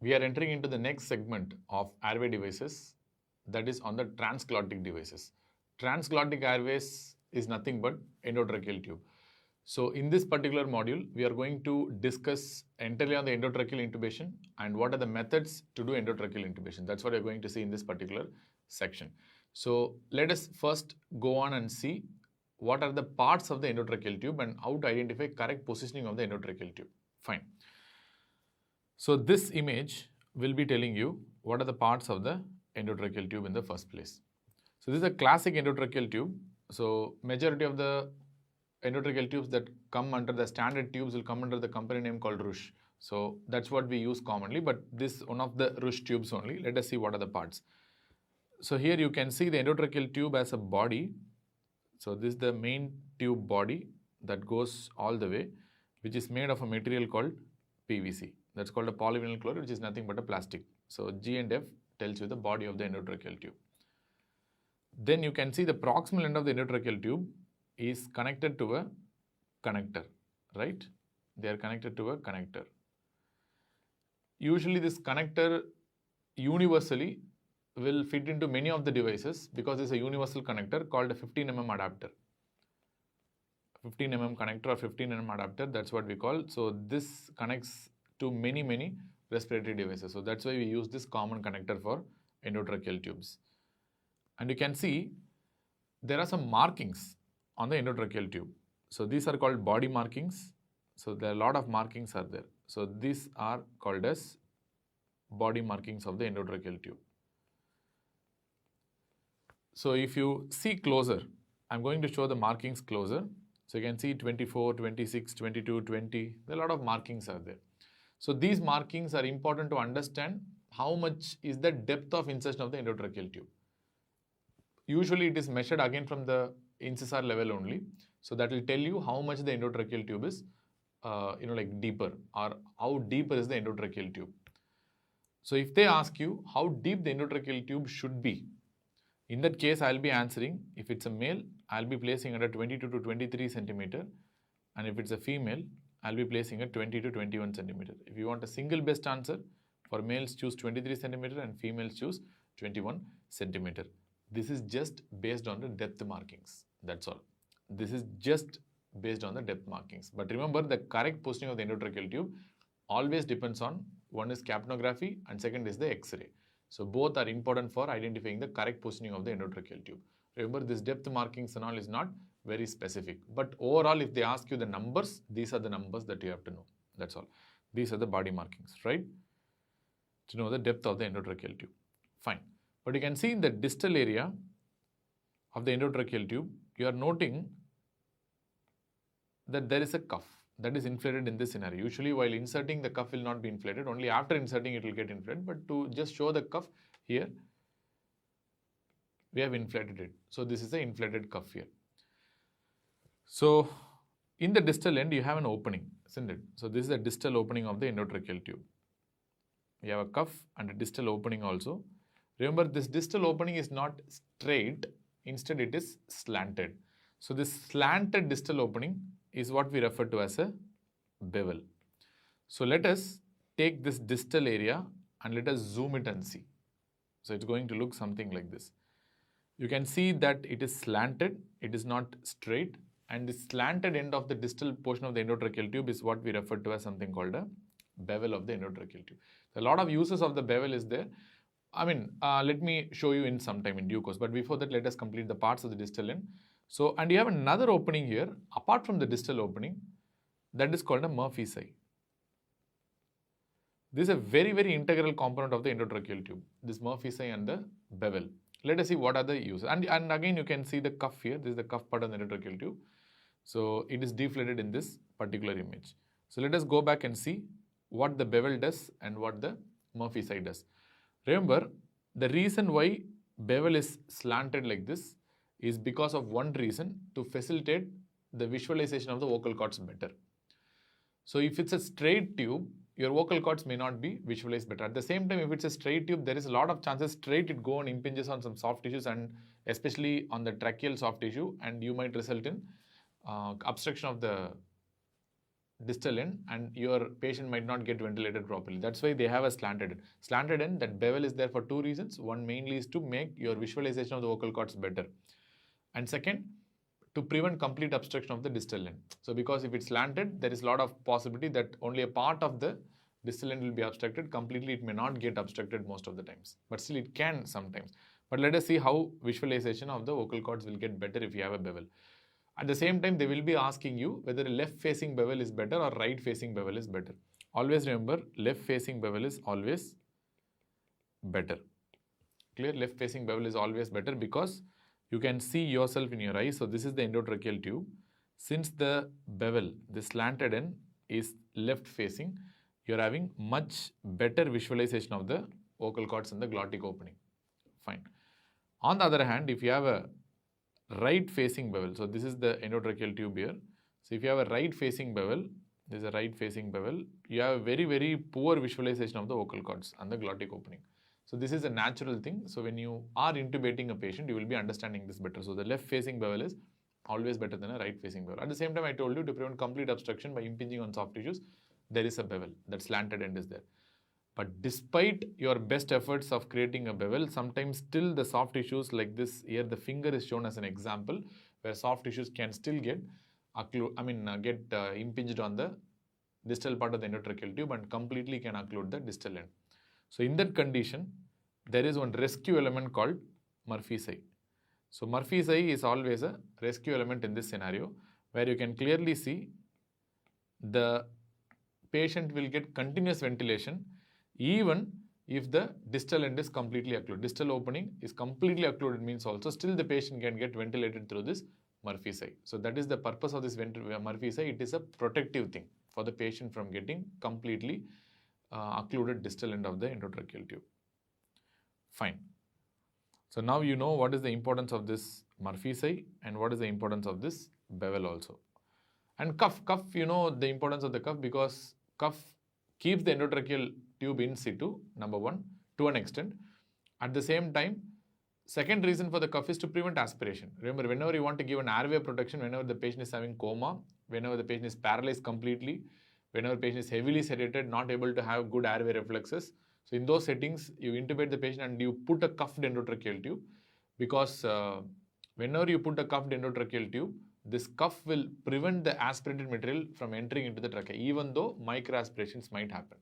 we are entering into the next segment of airway devices, that is on the transglottic devices. Transglottic airways is nothing but endotracheal tube. So in this particular module, we are going to discuss entirely on the endotracheal intubation and what are the methods to do endotracheal intubation. That's what you're going to see in this particular section. So let us first go on and see what are the parts of the endotracheal tube and how to identify correct positioning of the endotracheal tube. Fine. So this image will be telling you what are the parts of the endotracheal tube in the first place. So this is a classic endotracheal tube. So majority of the endotracheal tubes that come under the standard tubes will come under the company name called Rush. So that's what we use commonly, but this one of the Rush tubes only. Let us see what are the parts. So here you can see the endotracheal tube as a body. So this is the main tube body that goes all the way, which is made of a material called PVC. That's called a polyvinyl chloride, which is nothing but a plastic. So G and F tells you the body of the endotracheal tube. Then you can see the proximal end of the endotracheal tube is connected to a connector, right? They are connected to a connector. Usually this connector universally will fit into many of the devices because it's a universal connector called a 15 mm adapter. 15 mm connector or 15 mm adapter, that's what we call. So this connects to many respiratory devices. So that's why we use this common connector for endotracheal tubes. And you can see there are some markings on the endotracheal tube. So these are called body markings. So there are a lot of markings are there. So these are called as body markings of the endotracheal tube. So if you see closer, I'm going to show the markings closer. So you can see 24, 26, 22, 20. There are a lot of markings are there. So these markings are important to understand how much is the depth of insertion of the endotracheal tube. Usually it is measured again from the incisor level only. So that will tell you how much the endotracheal tube is, like deeper, or how deeper is the endotracheal tube. So if they ask you how deep the endotracheal tube should be, in that case I'll be answering, if it's a male, I'll be placing at 22 to 23 centimeter, and if it's a female, I'll be placing at 20 to 21 centimeter. If you want a single best answer, for males choose 23 centimeter and females choose 21 centimeter. This is just based on the depth markings. That's all. This is just based on the depth markings. But remember, the correct positioning of the endotracheal tube always depends on, one is capnography and second is the X-ray. So both are important for identifying the correct positioning of the endotracheal tube. Remember, this depth markings and all is not very specific. But overall, if they ask you the numbers, these are the numbers that you have to know. That's all. These are the body markings, right? To know the depth of the endotracheal tube. Fine. But you can see in the distal area of the endotracheal tube, you are noting that there is a cuff that is inflated in this scenario. Usually while inserting, the cuff will not be inflated. Only after inserting it will get inflated. But to just show the cuff here, we have inflated it. So this is the inflated cuff here. So in the distal end, you have an opening, isn't it? So this is the distal opening of the endotracheal tube. You have a cuff and a distal opening also. Remember, this distal opening is not straight. Instead, it is slanted. So this slanted distal opening is what we refer to as a bevel. So let us take this distal area and let us zoom it and see. So it's going to look something like this. You can see that it is slanted, it is not straight, and the slanted end of the distal portion of the endotracheal tube is what we refer to as something called a bevel of the endotracheal tube. A lot of uses of the bevel is there. Let me show you in some time in due course. But before that, let us complete the parts of the distal end. So, and you have another opening here, apart from the distal opening, that is called a Murphy's eye. This is a very integral component of the endotracheal tube, this Murphy's eye and the bevel. Let us see what are the uses. And again, you can see the cuff here. This is the cuff part of the endotracheal tube. So, it is deflated in this particular image. So, let us go back and see what the bevel does and what the Murphy's eye does. Remember, the reason why bevel is slanted like this is because of one reason, to facilitate the visualization of the vocal cords better. So if it's a straight tube, your vocal cords may not be visualized better. At the same time, if it's a straight tube, there is a lot of chances straight it go and impinges on some soft tissues, and especially on the tracheal soft tissue, and you might result in obstruction of the distal end and your patient might not get ventilated properly. That's why they have a slanted end. Slanted end, that bevel is there for two reasons. One mainly is to make your visualization of the vocal cords better. And second, to prevent complete obstruction of the distal end. So because if it's slanted, there is a lot of possibility that only a part of the distal end will be obstructed. Completely it may not get obstructed most of the times, but still it can sometimes. But let us see how visualization of the vocal cords will get better if you have a bevel. At the same time, they will be asking you whether a left facing bevel is better or right facing bevel is better. Always remember, left facing bevel is always better. Clear? Left facing bevel is always better because you can see yourself in your eye. So this is the endotracheal tube. Since the bevel, the slanted end is left facing, you are having much better visualization of the vocal cords and the glottic opening. Fine. On the other hand, if you have a right facing bevel, so this is the endotracheal tube here. So if you have a right facing bevel, this is a right facing bevel, you have a very, very poor visualization of the vocal cords and the glottic opening. So this is a natural thing. So when you are intubating a patient, you will be understanding this better. So the left facing bevel is always better than a right facing bevel. At the same time, I told you to prevent complete obstruction by impinging on soft tissues, there is a bevel, that slanted end is there. But despite your best efforts of creating a bevel, sometimes still the soft tissues like this, here the finger is shown as an example, where soft tissues can still get impinged on the distal part of the endotracheal tube and completely can occlude the distal end. So in that condition, there is one rescue element called Murphy's eye. So Murphy's eye is always a rescue element in this scenario, where you can clearly see the patient will get continuous ventilation even if the distal end is completely occluded. Distal opening is completely occluded means also still the patient can get ventilated through this Murphy's eye. So that is the purpose of this Murphy's eye. It is a protective thing for the patient from getting completely occluded distal end of the endotracheal tube. Fine. So now you know what is the importance of this Murphy's eye and what is the importance of this bevel also. And cuff, you know the importance of the cuff because cuff keeps the endotracheal tube in situ, number one, to an extent. At the same time, second reason for the cuff is to prevent aspiration. Remember, whenever you want to give an airway protection, whenever the patient is having coma, whenever the patient is paralyzed completely, whenever the patient is heavily sedated, not able to have good airway reflexes. So in those settings, you intubate the patient and you put a cuffed endotracheal tube because whenever you put a cuffed endotracheal tube, this cuff will prevent the aspirated material from entering into the trachea, even though microaspirations might happen.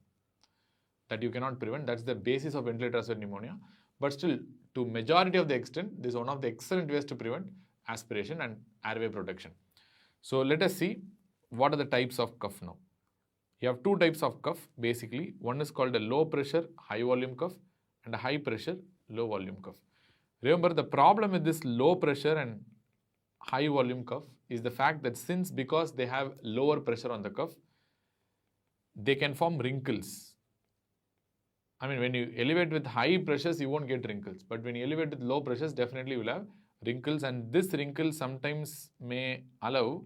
That you cannot prevent. That's the basis of ventilator-associated pneumonia. But still, to majority of the extent, this is one of the excellent ways to prevent aspiration and airway protection. So let us see what are the types of cuff now. You have two types of cuff basically. One is called a low pressure, high volume cuff and a high pressure, low volume cuff. Remember, the problem with this low pressure and high volume cuff is the fact that because they have lower pressure on the cuff, they can form wrinkles. I mean, when you elevate with high pressures, you won't get wrinkles. But when you elevate with low pressures, definitely you will have wrinkles. And this wrinkle sometimes may allow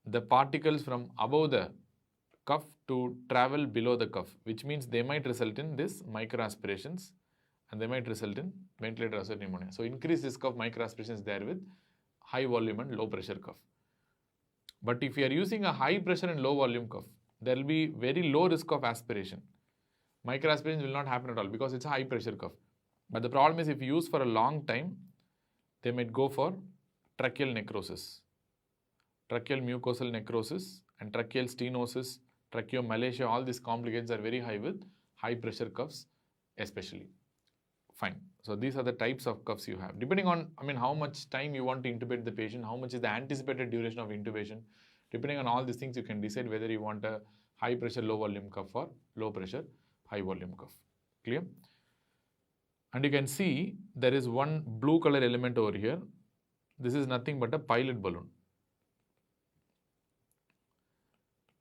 the particles from above the cuff to travel below the cuff, which means they might result in this microaspirations and they might result in ventilator-associated pneumonia. So increased risk of microaspirations there with high volume and low pressure cuff. But if you are using a high pressure and low volume cuff, there will be very low risk of aspiration. Microaspirations will not happen at all because it's a high pressure cuff. But the problem is if you use for a long time, they might go for tracheal necrosis, tracheal mucosal necrosis and tracheal stenosis, tracheomalacia, all these complications are very high with high pressure cuffs especially. Fine. So these are the types of cuffs you have. Depending on, how much time you want to intubate the patient, how much is the anticipated duration of intubation, depending on all these things, you can decide whether you want a high pressure, low volume cuff or low pressure, high volume cuff. Clear? And you can see there is one blue color element over here. This is nothing but a pilot balloon.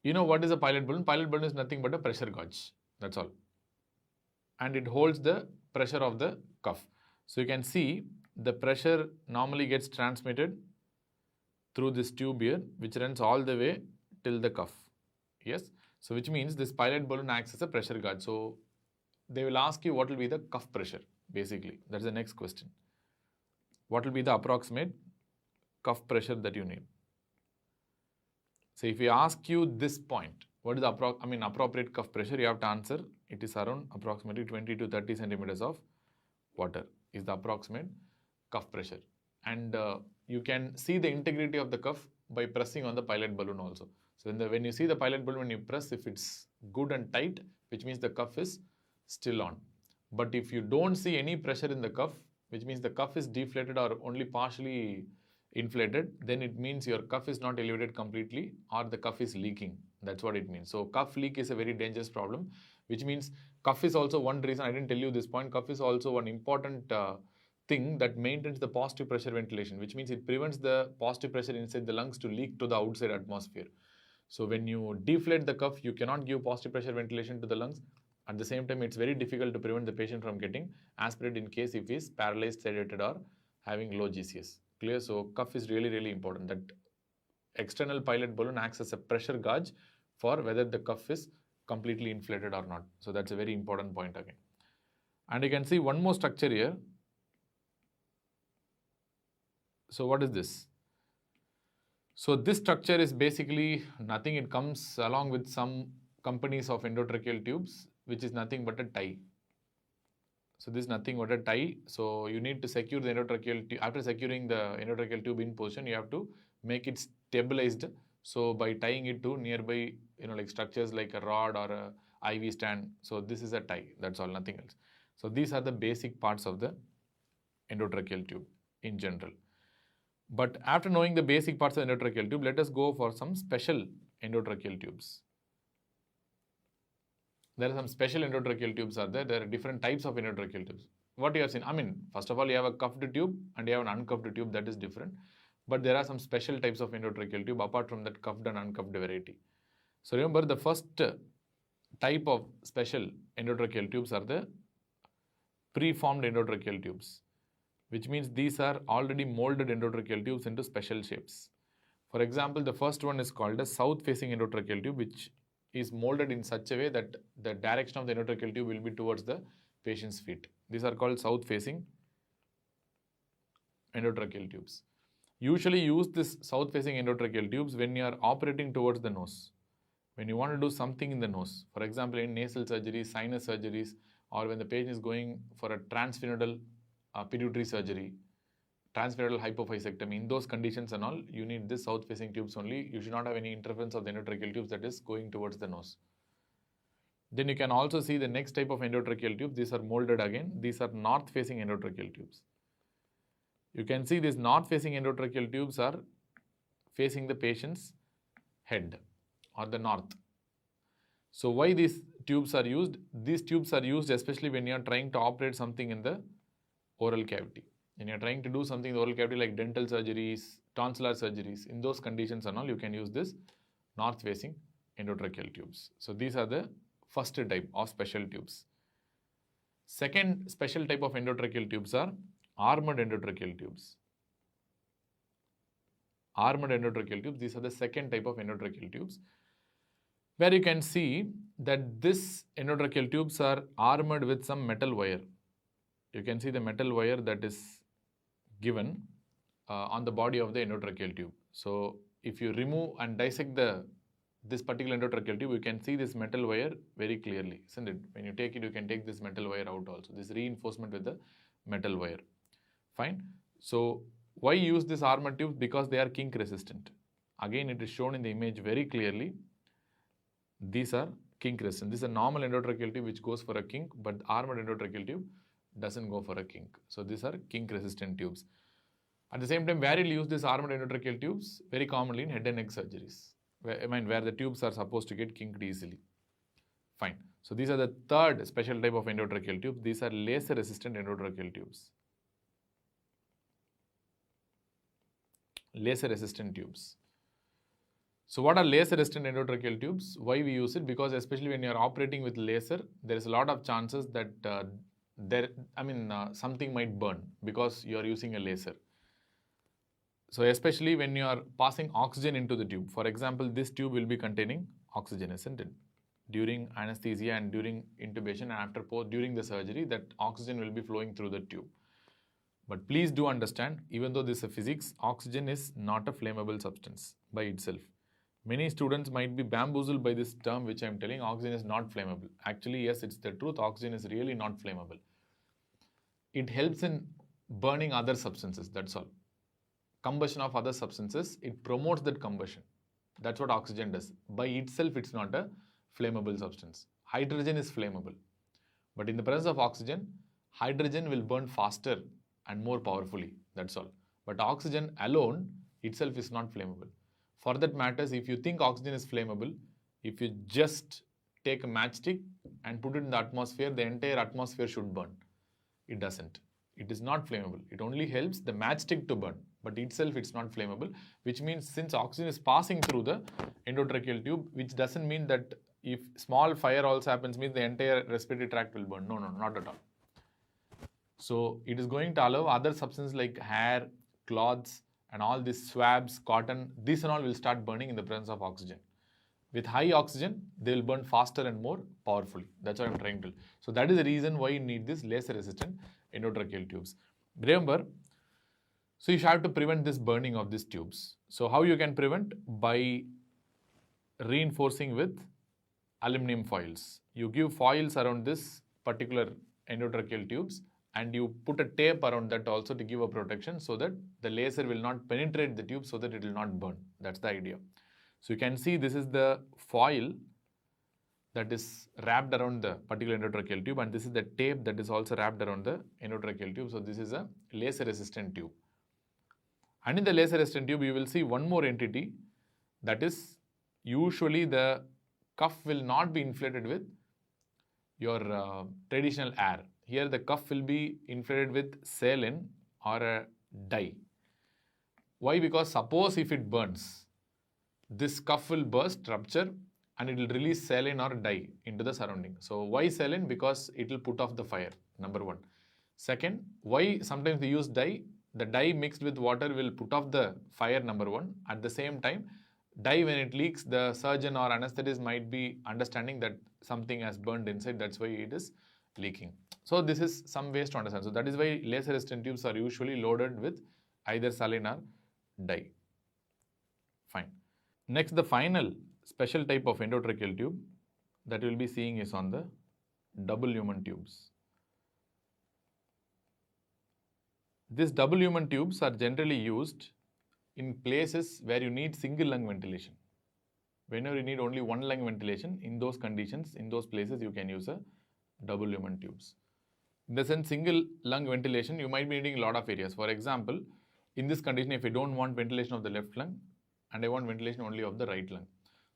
You know what is a pilot balloon? Pilot balloon is nothing but a pressure gauge. That's all. And it holds the pressure of the cuff. So you can see the pressure normally gets transmitted through this tube here, which runs all the way till the cuff. Yes. So which means this pilot balloon acts as a pressure gauge. So they will ask you what will be the cuff pressure basically. That's the next question. What will be the approximate cuff pressure that you need? So if we ask you this point, what is the appropriate cuff pressure, you have to answer it is around approximately 20 to 30 centimeters of water is the approximate cuff pressure. And you can see the integrity of the cuff by pressing on the pilot balloon also. So when you see the pilot balloon, when you press, if it's good and tight, which means the cuff is still on. But if you don't see any pressure in the cuff, which means the cuff is deflated or only partially inflated, then it means your cuff is not elevated completely or the cuff is leaking. That's what it means. So cuff leak is a very dangerous problem, which means cuff is also one reason, I didn't tell you this point, cuff is also one important thing that maintains the positive pressure ventilation, which means it prevents the positive pressure inside the lungs to leak to the outside atmosphere. So when you deflate the cuff, you cannot give positive pressure ventilation to the lungs. At the same time, it's very difficult to prevent the patient from getting aspirated in case if he is paralyzed, sedated or having low GCS. Clear? So cuff is really, really important. That external pilot balloon acts as a pressure gauge for whether the cuff is completely inflated or not. So that's a very important point again. And you can see one more structure here. So what is this? So this structure is basically nothing. It comes along with some companies of endotracheal tubes, which is nothing but a tie. So this is nothing but a tie. So you need to secure the endotracheal tube. After securing the endotracheal tube in position, you have to make it stabilized. So by tying it to nearby, like structures like a rod or a IV stand. So this is a tie. That's all, nothing else. So these are the basic parts of the endotracheal tube in general. But after knowing the basic parts of the endotracheal tube, let us go for some special endotracheal tubes. There are some special endotracheal tubes are there. There are different types of endotracheal tubes. What you have seen, first of all, you have a cuffed tube and you have an uncuffed tube, that is different. But there are some special types of endotracheal tube apart from that cuffed and uncuffed variety. So remember, the first type of special endotracheal tubes are the preformed endotracheal tubes, which means these are already molded endotracheal tubes into special shapes. For example, the first one is called a south-facing endotracheal tube, which is molded in such a way that the direction of the endotracheal tube will be towards the patient's feet. These are called south-facing endotracheal tubes. Usually use this south-facing endotracheal tubes when you are operating towards the nose. When you want to do something in the nose, for example, in nasal surgeries, sinus surgeries, or when the patient is going for a transphenodal pituitary surgery, transphenodal hypophysectomy, in those conditions and all, you need this south-facing tubes only. You should not have any interference of the endotracheal tubes that is going towards the nose. Then you can also see the next type of endotracheal tubes. These are molded again. These are north-facing endotracheal tubes. You can see these north-facing endotracheal tubes are facing the patient's head or the north. So why these tubes are used? These tubes are used especially when you are trying to operate something in the oral cavity. When you are trying to do something in the oral cavity like dental surgeries, tonsillar surgeries, in those conditions and all, you can use this north-facing endotracheal tubes. So these are the first type of special tubes. Second special type of endotracheal tubes are armored endotracheal tubes. Armored endotracheal tubes, these are the second type of endotracheal tubes, where you can see that this endotracheal tubes are armored with some metal wire. You can see the metal wire that is given on the body of the endotracheal tube. So if you remove and dissect this particular endotracheal tube, you can see this metal wire very clearly, isn't it? When you take it, you can take this metal wire out also. This reinforcement with the metal wire. Fine. So why use this armored tubes? Because they are kink resistant. Again, it is shown in the image very clearly. These are kink resistant. This is a normal endotracheal tube which goes for a kink, but armored endotracheal tube doesn't go for a kink. So these are kink resistant tubes. At the same time, where you'll use this armored endotracheal tubes? Very commonly in head and neck surgeries, where the tubes are supposed to get kinked easily. Fine. So these are the third special type of endotracheal tubes. These are laser resistant endotracheal tubes. Laser resistant tubes. So what are laser resistant endotracheal tubes? Why we use it? Because especially when you are operating with laser, there is a lot of chances that something might burn because you are using a laser. So especially when you are passing oxygen into the tube. For example, this tube will be containing oxygen, isn't it? During anesthesia and during intubation and after during the surgery, that oxygen will be flowing through the tube. But please do understand, even though this is a physics, oxygen is not a flammable substance by itself. Many students might be bamboozled by this term which I am telling, oxygen is not flammable. Actually, yes, it's the truth. Oxygen is really not flammable. It helps in burning other substances, that's all. Combustion of other substances, it promotes that combustion. That's what oxygen does. By itself, it's not a flammable substance. Hydrogen is flammable. But in the presence of oxygen, hydrogen will burn faster and more powerfully, that's all. But oxygen alone itself is not flammable. For that matters, if you think oxygen is flammable, if you just take a matchstick and put it in the atmosphere, the entire atmosphere should burn. It doesn't. It is not flammable. It only helps the matchstick to burn, but itself it's not flammable, which means since oxygen is passing through the endotracheal tube, which doesn't mean that if small fire also happens, means the entire respiratory tract will burn. No, not at all. So it is going to allow other substances like hair, cloths, and all these swabs, cotton, these and all will start burning in the presence of oxygen. With high oxygen, they will burn faster and more powerfully. That's what I'm trying to. So that is the reason why you need this laser-resistant endotracheal tubes. Remember, so you have to prevent this burning of these tubes. So how you can prevent? By reinforcing with aluminum foils. You give foils around this particular endotracheal tubes and you put a tape around that also to give a protection so that the laser will not penetrate the tube so that it will not burn. That's the idea. So you can see this is the foil that is wrapped around the particular endotracheal tube and this is the tape that is also wrapped around the endotracheal tube. So this is a laser resistant tube. And in the laser resistant tube you will see one more entity, that is usually the cuff will not be inflated with your traditional air. Here the cuff will be inflated with saline or a dye. Why? Because suppose if it burns, this cuff will burst, rupture, and it will release saline or dye into the surrounding. So why saline? Because it will put off the fire, number one. Second, why sometimes we use dye? The dye mixed with water will put off the fire, number one. At the same time, dye when it leaks, the surgeon or anesthetist might be understanding that something has burned inside, that's why it is leaking. So this is some ways to understand. So that is why laser resistant tubes are usually loaded with either saline or dye. Fine. Next, the final special type of endotracheal tube that we will be seeing is on the double lumen tubes. These double lumen tubes are generally used in places where you need single lung ventilation. Whenever you need only one lung ventilation, in those conditions, in those places, you can use a double lumen tubes. In the sense, single lung ventilation, you might be needing a lot of areas. For example, in this condition, if I don't want ventilation of the left lung and I want ventilation only of the right lung.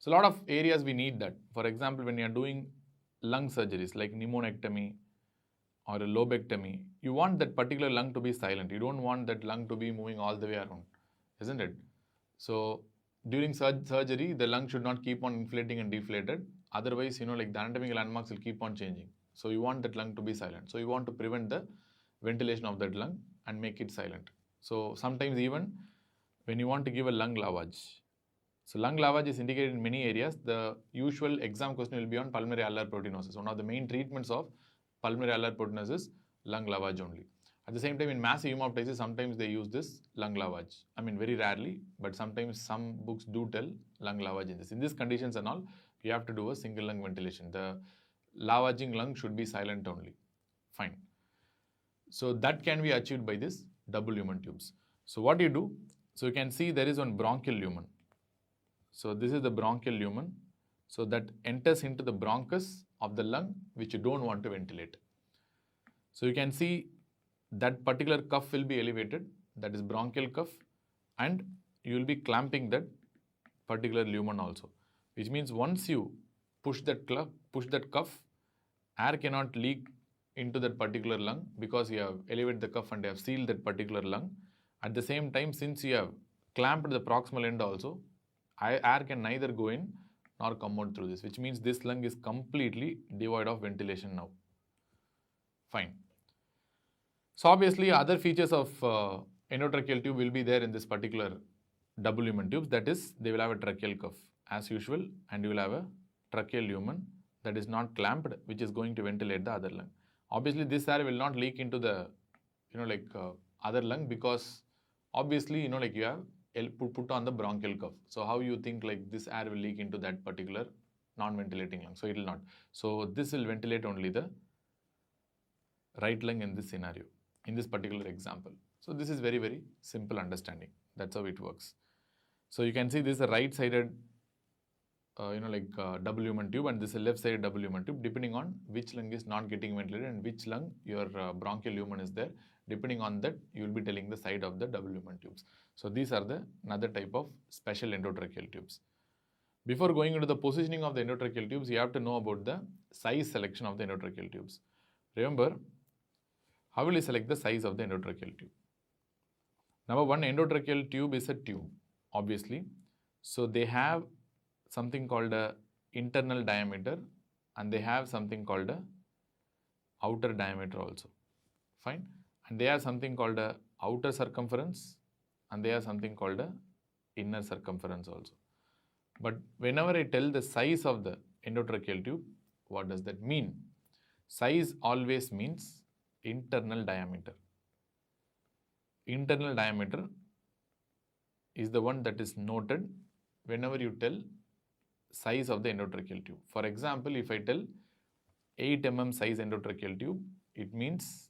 So a lot of areas we need that. For example, when you are doing lung surgeries like pneumonectomy or a lobectomy, you want that particular lung to be silent. You don't want that lung to be moving all the way around, isn't it? So during surgery, the lung should not keep on inflating and deflated. Otherwise, like the anatomical landmarks will keep on changing. So you want that lung to be silent. So you want to prevent the ventilation of that lung and make it silent. So sometimes even when you want to give a lung lavage. So lung lavage is indicated in many areas. The usual exam question will be on pulmonary alveolar proteinosis. One of the main treatments of pulmonary alveolar proteinosis is lung lavage only. At the same time, in massive hemoptysis, sometimes they use this lung lavage. I mean, very rarely, but sometimes some books do tell lung lavage in this. In these conditions and all, you have to do a single lung ventilation. The lavaging lung should be silent only. Fine. So that can be achieved by this double lumen tubes. So what you do? So you can see there is one bronchial lumen. So this is the bronchial lumen. So that enters into the bronchus of the lung, which you don't want to ventilate. So you can see that particular cuff will be elevated, that is bronchial cuff, and you will be clamping that particular lumen also, which means once you push that cuff, air cannot leak into that particular lung because you have elevated the cuff and you have sealed that particular lung. At the same time, since you have clamped the proximal end also, air can neither go in nor come out through this, which means this lung is completely devoid of ventilation now. Fine. So obviously other features of endotracheal tube will be there in this particular double lumen tubes. That is, they will have a tracheal cuff as usual, and you will have a tracheal lumen that is not clamped, which is going to ventilate the other lung. Obviously this air will not leak into the other lung because obviously you have put on the bronchial cuff. So how you think like this air will leak into that particular non-ventilating lung? So it will not. So this will ventilate only the right lung in this scenario, in this particular example. So this is very, very simple understanding. That's how it works. So you can see this is a right-sided, double lumen tube, and this is a left-sided double lumen tube. Depending on which lung is not getting ventilated and which lung your bronchial lumen is there, depending on that, you will be telling the side of the double lumen tubes. So these are the another type of special endotracheal tubes. Before going into the positioning of the endotracheal tubes, you have to know about the size selection of the endotracheal tubes. Remember, how will you select the size of the endotracheal tube? Number one, endotracheal tube is a tube, obviously. So they have something called a internal diameter, and they have something called a outer diameter also. Fine. And they have something called a outer circumference, and they have something called a inner circumference also. But whenever I tell the size of the endotracheal tube, what does that mean? Size always means internal diameter. Internal diameter is the one that is noted whenever you tell size of the endotracheal tube. For example, if I tell 8 mm size endotracheal tube, it means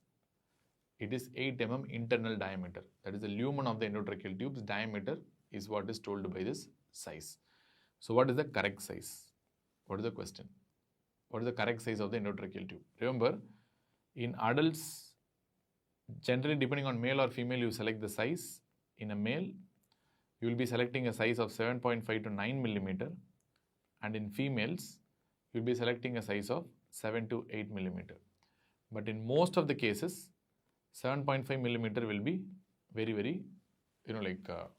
it is 8 mm internal diameter. That is the lumen of the endotracheal tube's diameter is what is told by this size. So what is the correct size? What is the question? What is the correct size of the endotracheal tube? Remember, in adults, generally depending on male or female, you select the size. In a male, you will be selecting a size of 7.5 to 9 millimeter, and in females, you will be selecting a size of 7 to 8 millimeter. But in most of the cases, 7.5 millimeter will be very, very, common.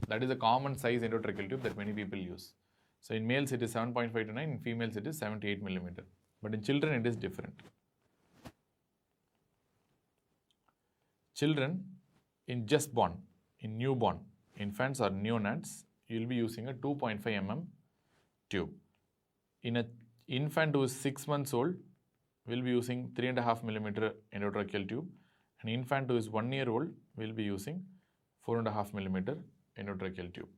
That is a common size endotracheal tube that many people use. So in males it is 7.5 to 9, in females it is 7 to 8 millimeter. But in children it is different. Children in just born, in newborn, infants or neonates, you will be using a 2.5 mm tube. In an infant who is 6 months old, we will be using 3.5 millimeter endotracheal tube. An infant who is 1 year old will be using 4.5 millimeter endotracheal tube.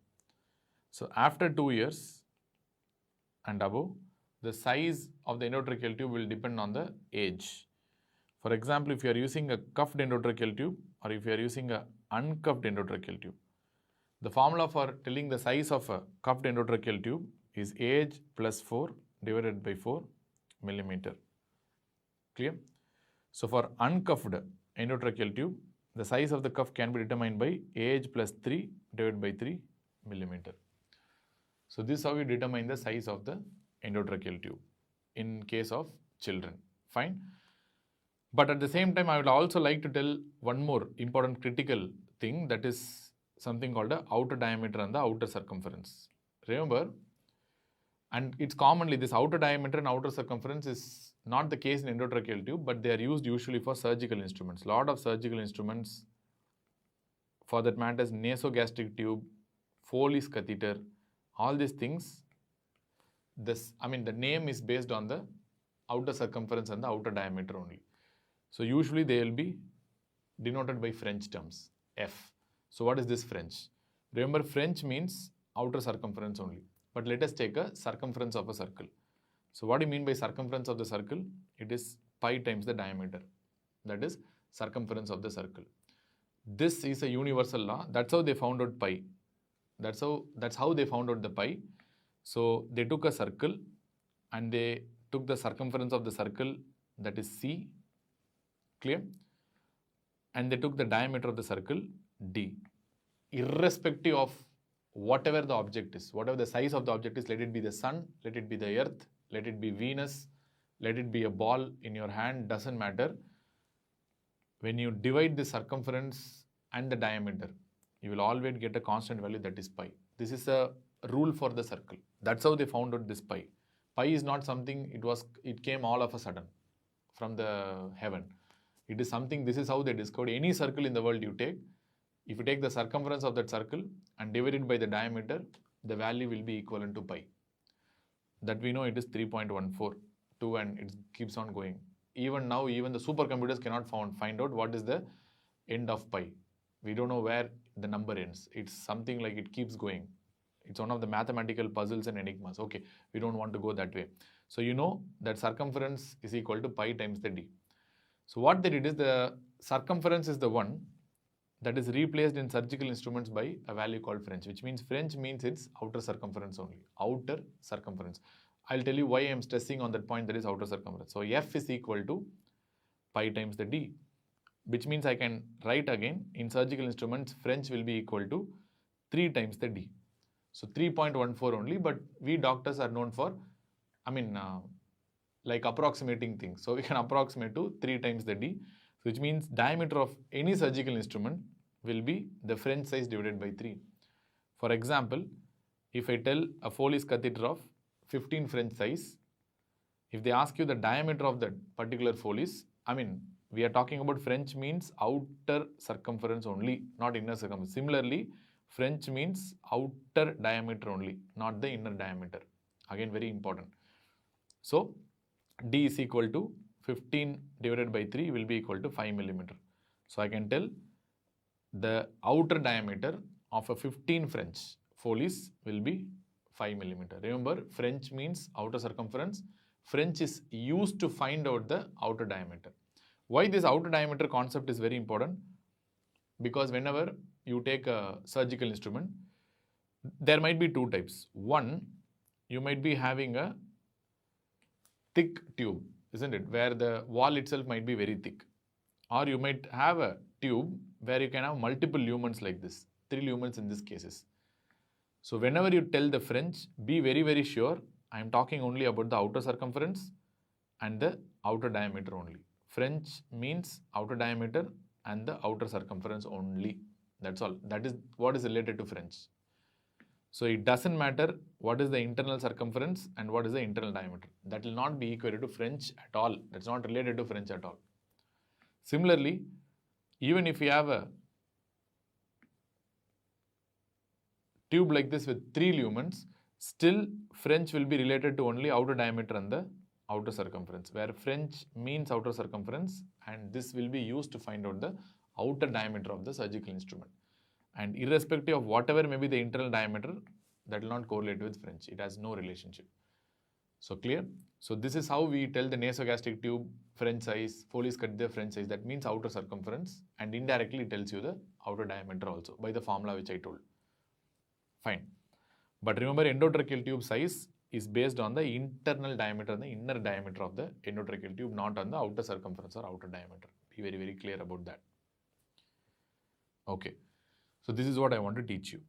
So after 2 years and above, the size of the endotracheal tube will depend on the age. For example, if you are using a cuffed endotracheal tube or if you are using a uncuffed endotracheal tube, the formula for telling the size of a cuffed endotracheal tube is age plus 4 divided by 4 millimeter. Clear? So for uncuffed endotracheal tube, the size of the cuff can be determined by age plus 3 divided by 3 millimeter. So this is how you determine the size of the endotracheal tube in case of children. Fine. But at the same time, I would also like to tell one more important critical thing, that is something called the outer diameter and the outer circumference. Remember, and it's commonly this outer diameter and outer circumference is not the case in endotracheal tube, but they are used usually for surgical instruments. Lot of surgical instruments, for that matter, nasogastric tube, Foley's catheter, all these things, the name is based on the outer circumference and the outer diameter only. So usually they will be denoted by French terms, F. So what is this French? Remember, French means outer circumference only. But let us take a circumference of a circle. So what do you mean by circumference of the circle? It is pi times the diameter. That is circumference of the circle. This is a universal law. That's how they found out pi. That's how they found out the pi. So they took a circle and they took the circumference of the circle, that is C. Clear? And they took the diameter of the circle, D. Irrespective of whatever the object is, whatever the size of the object is, let it be the sun, let it be the earth, let it be Venus, let it be a ball in your hand, doesn't matter. When you divide the circumference and the diameter, you will always get a constant value, that is pi. This is a rule for the circle. That's how they found out this pi. Pi is not something, it came all of a sudden from the heaven. It is something, this is how they discovered. Any circle in the world you take, if you take the circumference of that circle and divide it by the diameter, the value will be equivalent to pi. That we know it is 3.142 and it keeps on going. Even now, even the supercomputers cannot find out what is the end of pi. We don't know where the number ends. It's something like it keeps going. It's one of the mathematical puzzles and enigmas. Okay, we don't want to go that way. So you know that circumference is equal to pi times the d. So what they did is the circumference is the one that is replaced in surgical instruments by a value called French, which means French means it's outer circumference only. Outer circumference. I'll tell you why I'm stressing on that point, that is outer circumference. So F is equal to pi times the d, which means I can write again in surgical instruments French will be equal to 3 times the d. So 3.14 only, but we doctors are known for, like approximating things. So we can approximate to 3 times the d, which means diameter of any surgical instrument will be the French size divided by 3. For example, if I tell a Foley's catheter of 15 French size, if they ask you the diameter of that particular Foley's, we are talking about French means outer circumference only, not inner circumference. Similarly, French means outer diameter only, not the inner diameter. Again, very important. So, d is equal to 15 divided by 3 will be equal to 5 millimeter. So, I can tell the outer diameter of a 15 French Foley's will be 5 millimeter. Remember, French means outer circumference. French is used to find out the outer diameter. Why this outer diameter concept is very important? Because whenever you take a surgical instrument, there might be two types. One, you might be having a thick tube, isn't it? Where the wall itself might be very thick. Or you might have a tube where you can have multiple lumens like this, 3 lumens in these cases. So whenever you tell the French, be very, very sure I am talking only about the outer circumference and the outer diameter only. French means outer diameter and the outer circumference only. That's all. That is what is related to French. So it doesn't matter what is the internal circumference and what is the internal diameter. That will not be equal to French at all. That's not related to French at all. Similarly, even if you have a tube like this with 3 lumens, still French will be related to only outer diameter and the outer circumference, where French means outer circumference, and this will be used to find out the outer diameter of the surgical instrument. And irrespective of whatever may be the internal diameter, that will not correlate with French. It has no relationship. So clear? So this is how we tell the nasogastric tube French size, Foley's catheter French size. That means outer circumference, and indirectly it tells you the outer diameter also by the formula which I told. Fine. But remember, endotracheal tube size is based on the internal diameter and the inner diameter of the endotracheal tube, not on the outer circumference or outer diameter. Be very, very clear about that. Okay. So this is what I want to teach you.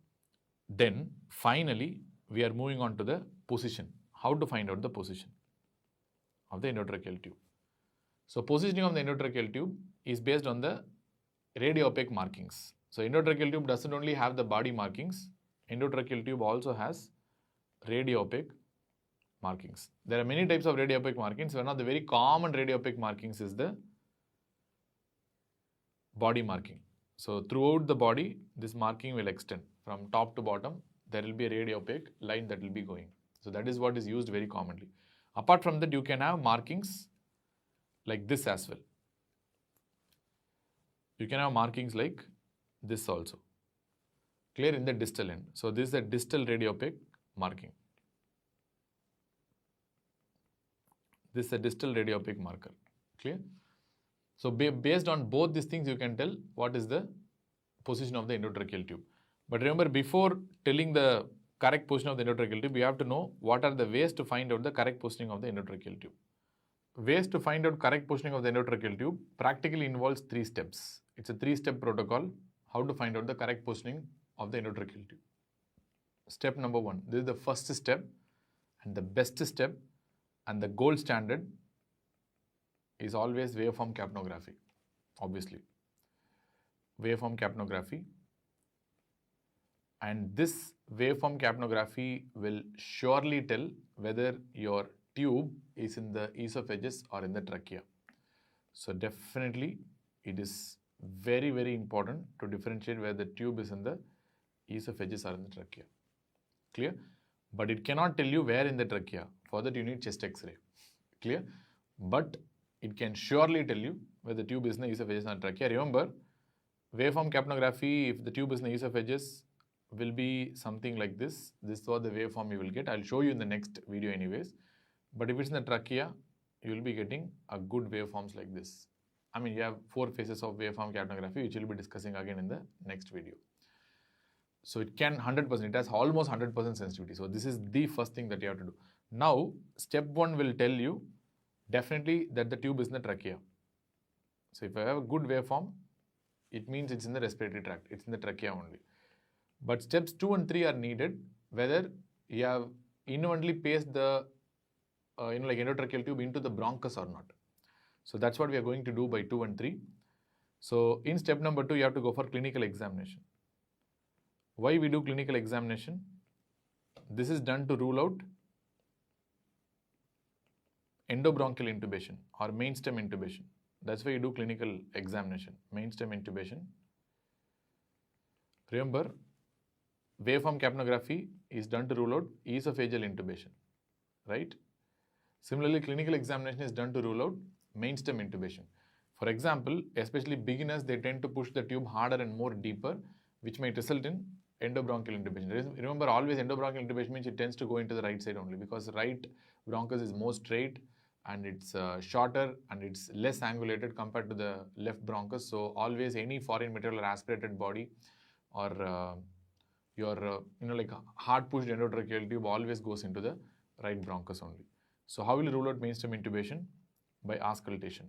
Then finally, we are moving on to the position. How to find out the position of the endotracheal tube. So positioning of the endotracheal tube is based on the radiopaque markings. So endotracheal tube doesn't only have the body markings. Endotracheal tube also has radiopaque markings. There are many types of radiopaque markings. One of the very common radiopaque markings is the body marking. So throughout the body, this marking will extend from top to bottom. There will be a radiopaque line that will be going. So that is what is used very commonly. Apart from that, you can have markings like this as well. You can have markings like this also. Clear, in the distal end. So this is a distal radiopaque marking. This is a distal radiopaque marker. Clear? So based on both these things, you can tell what is the position of the endotracheal tube. But remember, before telling the correct position of the endotracheal tube, we have to know what are the ways to find out the correct positioning of the endotracheal tube. Ways to find out correct positioning of the endotracheal tube practically involves 3 steps. It's a 3-step protocol. How to find out the correct positioning of the endotracheal tube. Step number 1. This is the first step and the best step and the gold standard is always waveform capnography. Obviously, waveform capnography. And this waveform capnography will surely tell whether your tube is in the esophagus or in the trachea. So definitely it is very, very important to differentiate whether the tube is in the esophagus or in the trachea. Clear? But it cannot tell you where in the trachea. For that you need chest X-ray. Clear? But it can surely tell you whether the tube is in the esophagus or trachea. Remember, Waveform capnography, if the tube is in the esophagus, will be something like this. This is what the waveform you will get. I'll show you in the next video anyways. But if it's in the trachea, you will be getting a good waveforms like this. I mean, you have 4 phases of waveform capnography, which we'll be discussing again in the next video. So it can 100%, it has almost 100% sensitivity. So this is the first thing that you have to do. Now, step 1 will tell you definitely that the tube is in the trachea. So if I have a good waveform, it means it's in the respiratory tract, it's in the trachea only. But steps 2 and 3 are needed, whether you have inwardly placed the like endotracheal tube into the bronchus or not. So that's what we are going to do by 2 and 3. So in step number 2, you have to go for clinical examination. Why we do clinical examination? This is done to rule out endobronchial intubation or mainstem intubation. That's why you do clinical examination, mainstem intubation. Remember, waveform capnography is done to rule out esophageal intubation, right? Similarly, clinical examination is done to rule out mainstem intubation. For example, especially beginners, they tend to push the tube harder and more deeper, which might result in endobronchial intubation. Remember, always endobronchial intubation means it tends to go into the right side only, because right bronchus is more straight and it's shorter and it's less angulated compared to the left bronchus. So always any foreign material or aspirated body or your like hard pushed endotracheal tube always goes into the right bronchus only. So how will you rule out mainstem intubation? By auscultation.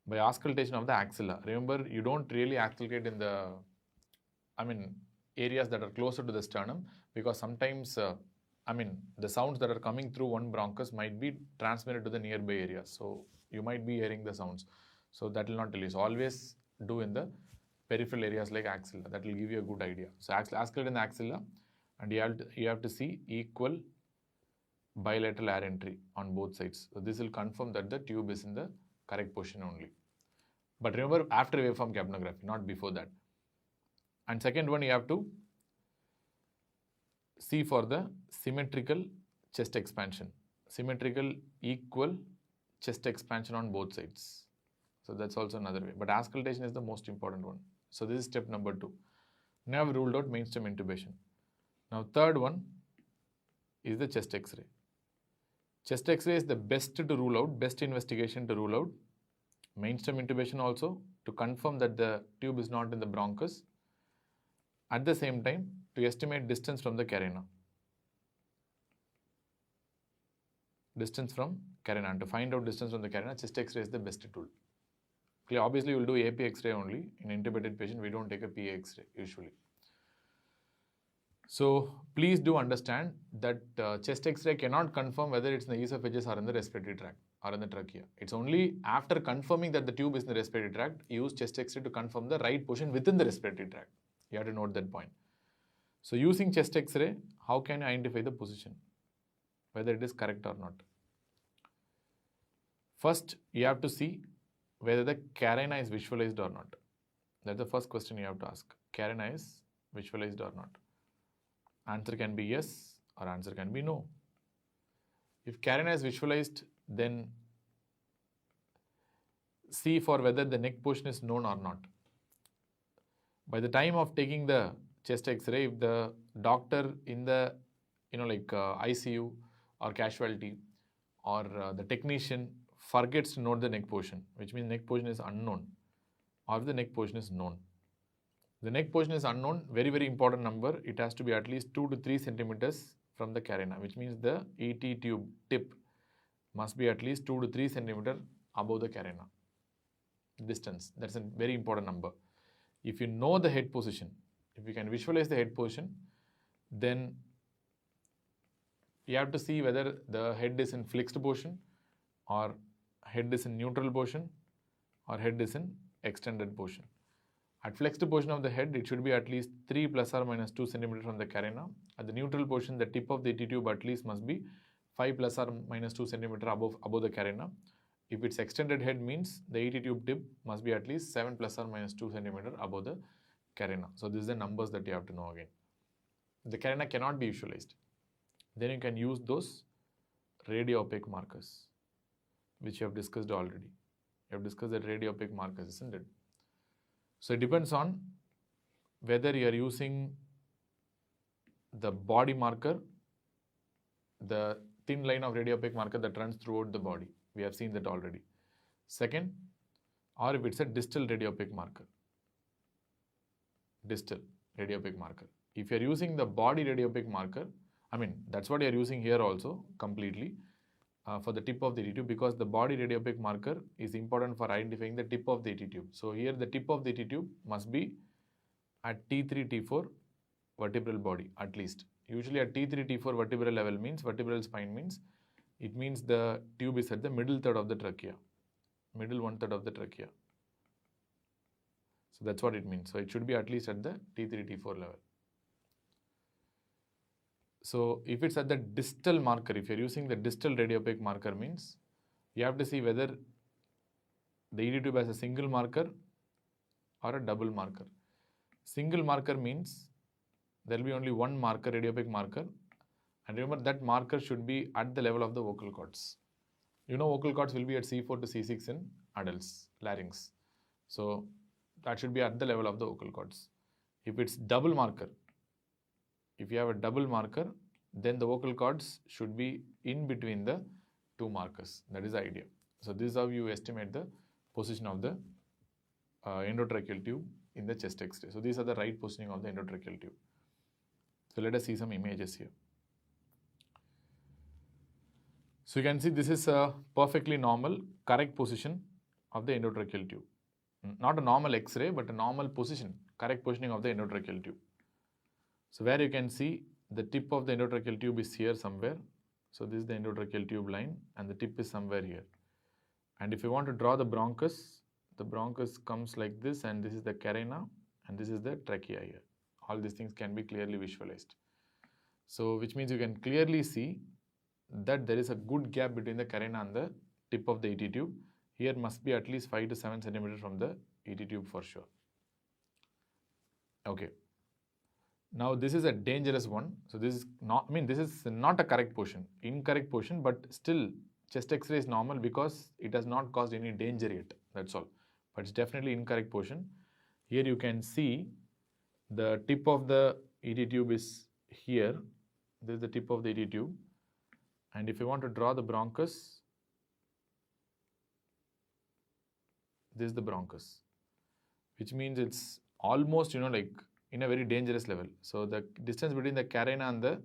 By auscultation of the axilla. Remember, you don't really auscultate in the areas that are closer to the sternum, because sometimes the sounds that are coming through one bronchus might be transmitted to the nearby areas. So you might be hearing the sounds. So that will not tell you. So always do in the peripheral areas like axilla. That will give you a good idea. So auscultate in the axilla, and you have to see equal bilateral air entry on both sides. So this will confirm that the tube is in the correct position only. But remember, after waveform capnography, not before that. And second one, you have to see for the symmetrical chest expansion. Symmetrical equal chest expansion on both sides. So that's also another way. But auscultation is the most important one. So this is step number 2. Now I've ruled out mainstem intubation. Now third one is the chest X-ray. Chest X-ray is the best to rule out, best investigation to rule out mainstem intubation also, to confirm that the tube is not in the bronchus. At the same time, to estimate distance from the carina. Distance from carina. And to find out distance from the carina, chest X-ray is the best tool. Okay, obviously, we will do AP X-ray only. In intubated patient, we don't take a PA X-ray usually. So please do understand that chest X-ray cannot confirm whether it's in the esophagus or in the respiratory tract or in the trachea. It's only after confirming that the tube is in the respiratory tract, you use chest X-ray to confirm the right position within the respiratory tract. You have to note that point. So using chest X-ray, how can you identify the position, whether it is correct or not? First, you have to see whether the carina is visualized or not. That's the first question you have to ask. Carina is visualized or not? Answer can be yes or answer can be no. If carina is visualized, then see for whether the neck portion is known or not. By the time of taking the chest X-ray, if the doctor in the ICU or casualty or the technician forgets to note the neck portion, which means neck portion is unknown, or the neck portion is known. The neck portion is unknown, very, very important number. It has to be at least 2 to 3 centimeters from the carina, which means the ET tube tip must be at least 2 to 3 centimeters above the carina distance. That's a very important number. If you know the head position, if you can visualize the head position, then you have to see whether the head is in flexed position or head is in neutral position or head is in extended position. At flexed position of the head, it should be at least 3 plus or minus 2 centimeters from the carina. At the neutral position, the tip of the ET tube at least must be 5 plus or minus 2 centimeters above the carina. If it's extended head, means the ET tube tip must be at least 7 plus or minus 2 centimeters above the carina. So this is the numbers that you have to know again. The carina cannot be visualized. Then you can use those radio-opaque markers, which you have discussed already. You have discussed the radio-opaque markers, isn't it? So it depends on whether you are using the body marker, the thin line of radiopaque marker that runs throughout the body. We have seen that already. Second, or if it's a distal radiopaque marker. Distal radiopaque marker. If you are using the body radiopaque marker, I mean, that's what you are using here also completely for the tip of the ET tube, because the body radiopaque marker is important for identifying the tip of the ET tube. So here the tip of the ET tube must be at T3, T4 vertebral body at least. Usually at T3, T4 vertebral level means, vertebral spine means, it means the tube is at the middle third of the trachea, middle 1/3 of the trachea. So that's what it means. So it should be at least at the T3, T4 level. So if it's at the distal marker, if you're using the distal radiopaque marker means, you have to see whether the ET tube has a single marker or a double marker. Single marker means there will be only one marker, radiopaque marker, and remember that marker should be at the level of the vocal cords. You know vocal cords will be at C4 to C6 in adults, larynx. So that should be at the level of the vocal cords. If it's double marker, if you have a double marker, then the vocal cords should be in between the two markers. That is the idea. So this is how you estimate the position of the endotracheal tube in the chest X-ray. So these are the right positioning of the endotracheal tube. So let us see some images here. So you can see this is a perfectly normal, correct position of the endotracheal tube. Not a normal X-ray, but a normal position, correct positioning of the endotracheal tube. So where you can see the tip of the endotracheal tube is here somewhere. So this is the endotracheal tube line and the tip is somewhere here. And if you want to draw the bronchus comes like this, and this is the carina and this is the trachea here. All these things can be clearly visualized. So which means you can clearly see that there is a good gap between the carina and the tip of the ET tube. Here must be at least 5 to 7 centimeters from the ET tube for sure. Okay. Now this is a dangerous one. So this is not, this is not a correct position, incorrect position, but still chest X-ray is normal because it has not caused any danger yet. That's all. But it's definitely incorrect position. Here you can see the tip of the ET tube is here. This is the tip of the ET tube. And if you want to draw the bronchus, this is the bronchus, which means it's almost, like in a very dangerous level. So the distance between the carina and the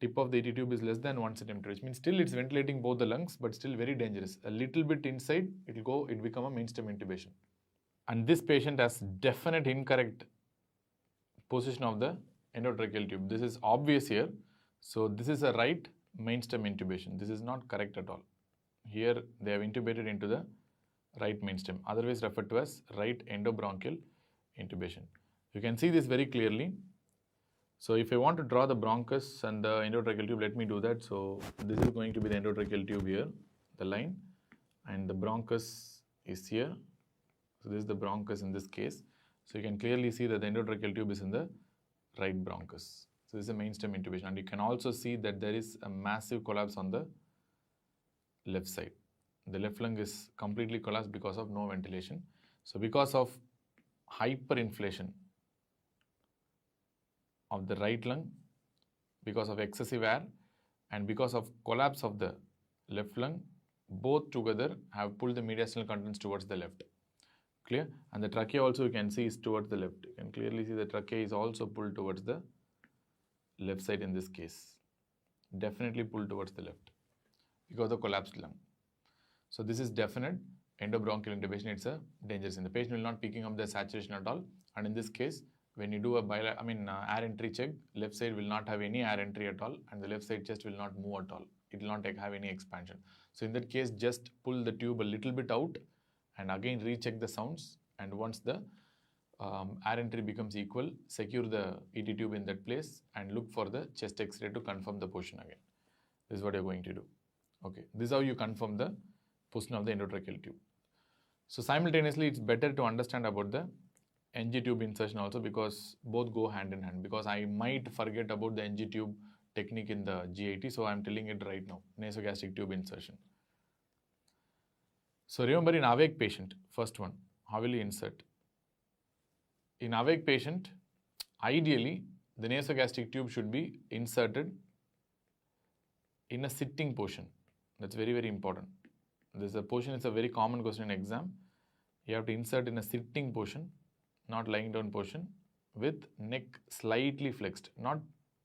tip of the ET tube is less than 1 centimeter, which means still it's ventilating both the lungs, but still very dangerous. A little bit inside, it become a mainstem intubation. And this patient has definite incorrect position of the endotracheal tube. This is obvious here. So this is a right mainstem intubation. This is not correct at all. Here they have intubated into the right mainstem, otherwise referred to as right endobronchial intubation. You can see this very clearly. So if I want to draw the bronchus and the endotracheal tube, let me do that. So this is going to be the endotracheal tube here, the line, and the bronchus is here. So this is the bronchus in this case. So you can clearly see that the endotracheal tube is in the right bronchus. So this is a mainstem intubation, and you can also see that there is a massive collapse on the left side. The left lung is completely collapsed because of no ventilation. So because of hyperinflation of the right lung, because of excessive air, and because of collapse of the left lung, both together have pulled the mediastinal contents towards the left. Clear? And the trachea also you can see is towards the left. You can clearly see the trachea is also pulled towards the left side in this case. Definitely pulled towards the left because of the collapsed lung. So this is definite endobronchial intubation. It's a dangerous thing. The patient will not picking up the saturation at all. And in this case, when you do a air entry check, left side will not have any air entry at all, and the left side chest will not move at all. It will not have any expansion. So in that case, just pull the tube a little bit out and again recheck the sounds. And once the air entry becomes equal, secure the ET tube in that place and look for the chest X-ray to confirm the position again. This is what you're going to do. Okay, this is how you confirm the position of the endotracheal tube. So simultaneously, it's better to understand about the NG tube insertion also, because both go hand in hand, because I might forget about the NG tube technique in the GIT, so I'm telling it right now, nasogastric tube insertion. So remember in awake patient, first one, how will you insert? in awake patient, ideally, the nasogastric tube should be inserted in a sitting position. That's very, very important. This position is a very common question in exam. You have to insert in a sitting position, not lying down position, with neck slightly flexed, not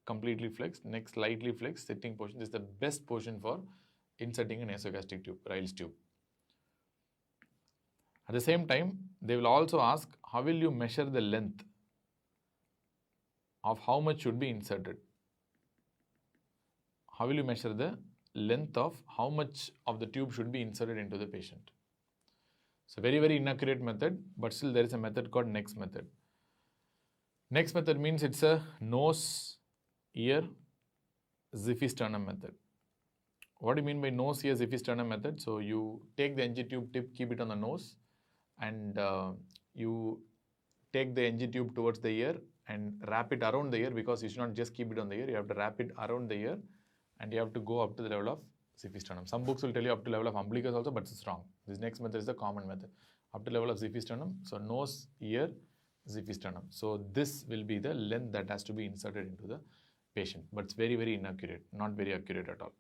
completely flexed, neck slightly flexed, sitting position. This is the best position for inserting a nasogastric tube, Ryle's tube. At the same time, they will also ask, how will you measure the length of how much should be inserted? How will you measure the length of how much of the tube should be inserted into the patient? So very, very inaccurate method, but still there is a method called Neck's method. Neck's method means it's a nose, ear, Ziffy-Sternum method. What do you mean by nose, ear, Ziffy-Sternum method? So you take the NG tube tip, keep it on the nose, and you take the NG tube towards the ear and wrap it around the ear, because you should not just keep it on the ear, you have to wrap it around the ear and you have to go up to the level of Ziffy-Sternum. Some books will tell you up to level of umbilicus also, but it's wrong. This next method is the common method. Up to level of Ziffy-Sternum, so nose, ear, Ziffy-Sternum. So this will be the length that has to be inserted into the patient, but it's very, very inaccurate, not very accurate at all.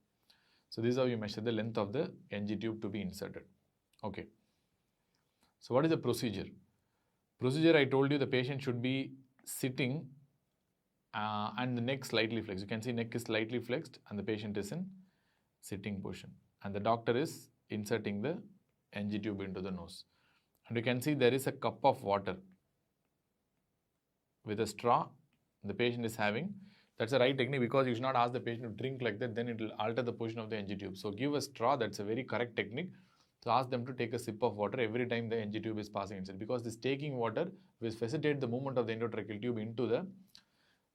So this is how you measure the length of the NG tube to be inserted. Okay. So what is the procedure? Procedure, I told you the patient should be sitting and the neck slightly flexed. You can see neck is slightly flexed and the patient is in sitting position. And the doctor is inserting the NG tube into the nose. And you can see there is a cup of water with a straw the patient is having. That's the right technique, because you should not ask the patient to drink like that, then it will alter the position of the NG tube. So give a straw, that's a very correct technique. So ask them to take a sip of water every time the NG tube is passing inside, because this taking water will facilitate the movement of the endotracheal tube into the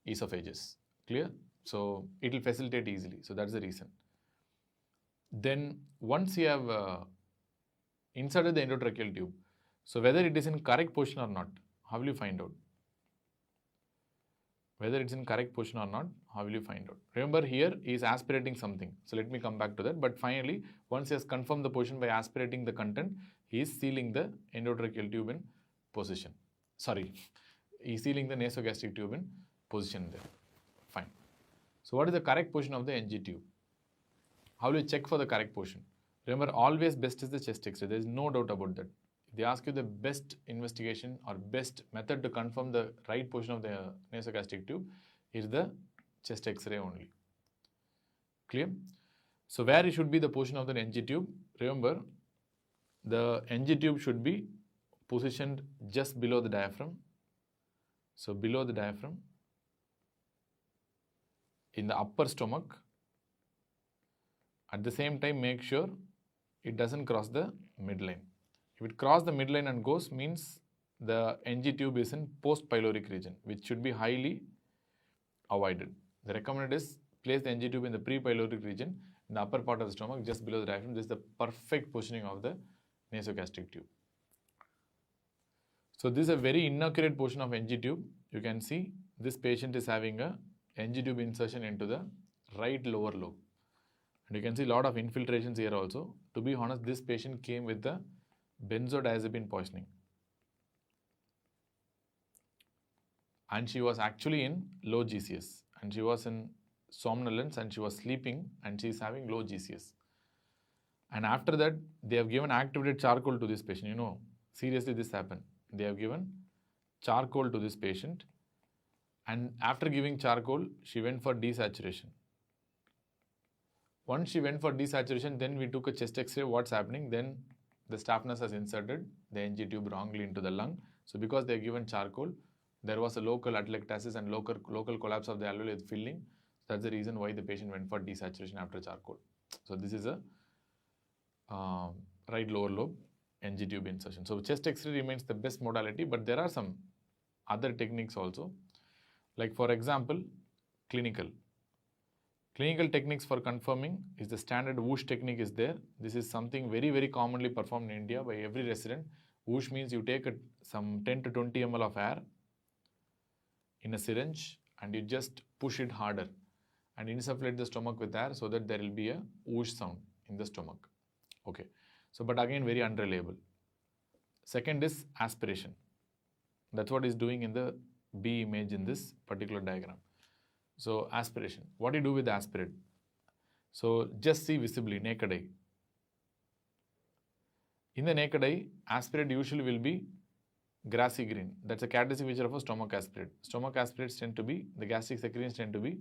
esophagus. Clear? So it will facilitate easily. So that's the reason. Then once you have inserted the endotracheal tube, so whether it is in correct position or not, how will you find out? Whether it's in correct position or not, how will you find out? Remember, here he is aspirating something. So let me come back to that. But finally, once he has confirmed the position by aspirating the content, he is sealing the endotracheal tube in position. Sorry, he is sealing the nasogastric tube in position there. Fine. So what is the correct position of the NG tube? How will you check for the correct position? Remember, always best is the chest X-ray. There is no doubt about that. They ask you the best investigation or best method to confirm the right position of the nasogastric tube is the chest X-ray only. Clear? So where it should be the position of the NG tube? Remember, the NG tube should be positioned just below the diaphragm. So below the diaphragm, in the upper stomach. At the same time, make sure it doesn't cross the midline. If it crosses the midline and goes, means the NG tube is in post-pyloric region, which should be highly avoided. The recommended is place the NG tube in the pre-pyloric region, in the upper part of the stomach, just below the diaphragm. This is the perfect positioning of the nasogastric tube. So this is a very inaccurate position of NG tube. You can see this patient is having a NG tube insertion into the right lower lobe. And you can see a lot of infiltrations here also. To be honest, this patient came with the benzodiazepine poisoning. And she was actually in low GCS. And she was in somnolence and she was sleeping and she is having low GCS. And after that, they have given activated charcoal to this patient. You know, seriously this happened. They have given charcoal to this patient. And after giving charcoal, she went for desaturation. Once she went for desaturation, then we took a chest X-ray. What's happening? Then the staff nurse has inserted the NG tube wrongly into the lung. So because they have given charcoal, there was a local atelectasis and local collapse of the alveoli with filling. That's the reason why the patient went for desaturation after charcoal. So this is a right lower lobe NG tube insertion. So chest X-ray remains the best modality, but there are some other techniques also. Like for example, clinical. Clinical techniques for confirming is the standard whoosh technique is there. This is something very, very commonly performed in India by every resident. Whoosh means you take some 10 to 20 ml of air in a syringe and you just push it harder and insufflate the stomach with air so that there will be a whoosh sound in the stomach. Okay. So, but again, very unreliable. Second is aspiration. That's what he's doing in the B image in this particular diagram. So aspiration. What do you do with the aspirate? So just see visibly, naked eye. In the naked eye, aspirate usually will be grassy green. That's a characteristic feature of a stomach aspirate. Stomach aspirates tend to be, the gastric secretions tend to be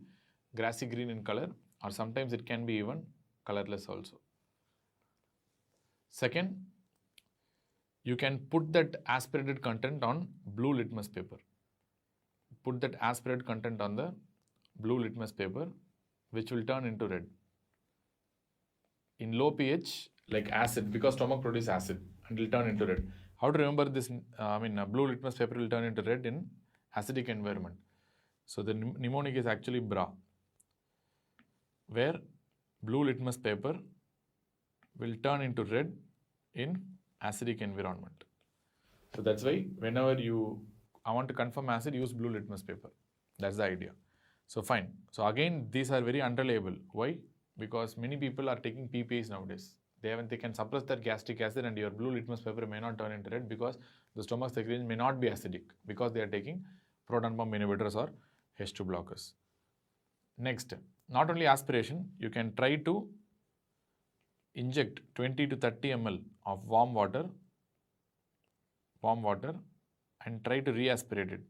grassy green in color, or sometimes it can be even colorless also. Second, you can put that aspirated content on blue litmus paper. Put that aspirated content on the blue litmus paper, which will turn into red. In low pH, like acid, because stomach produces acid, and it will turn into red. How to remember this? Blue litmus paper will turn into red in acidic environment. So the mnemonic is actually BRA, where blue litmus paper will turn into red in acidic environment. So that's why whenever I want to confirm acid, use blue litmus paper. That's the idea. So fine. So again, these are very unreliable. Why? Because many people are taking PPAs nowadays. They can suppress that gastric acid, and your blue litmus paper may not turn into red because the stomach secretion may not be acidic because they are taking proton pump inhibitors or H2 blockers. Next, not only aspiration, you can try to inject 20 to 30 ml of warm water and try to re-aspirate it.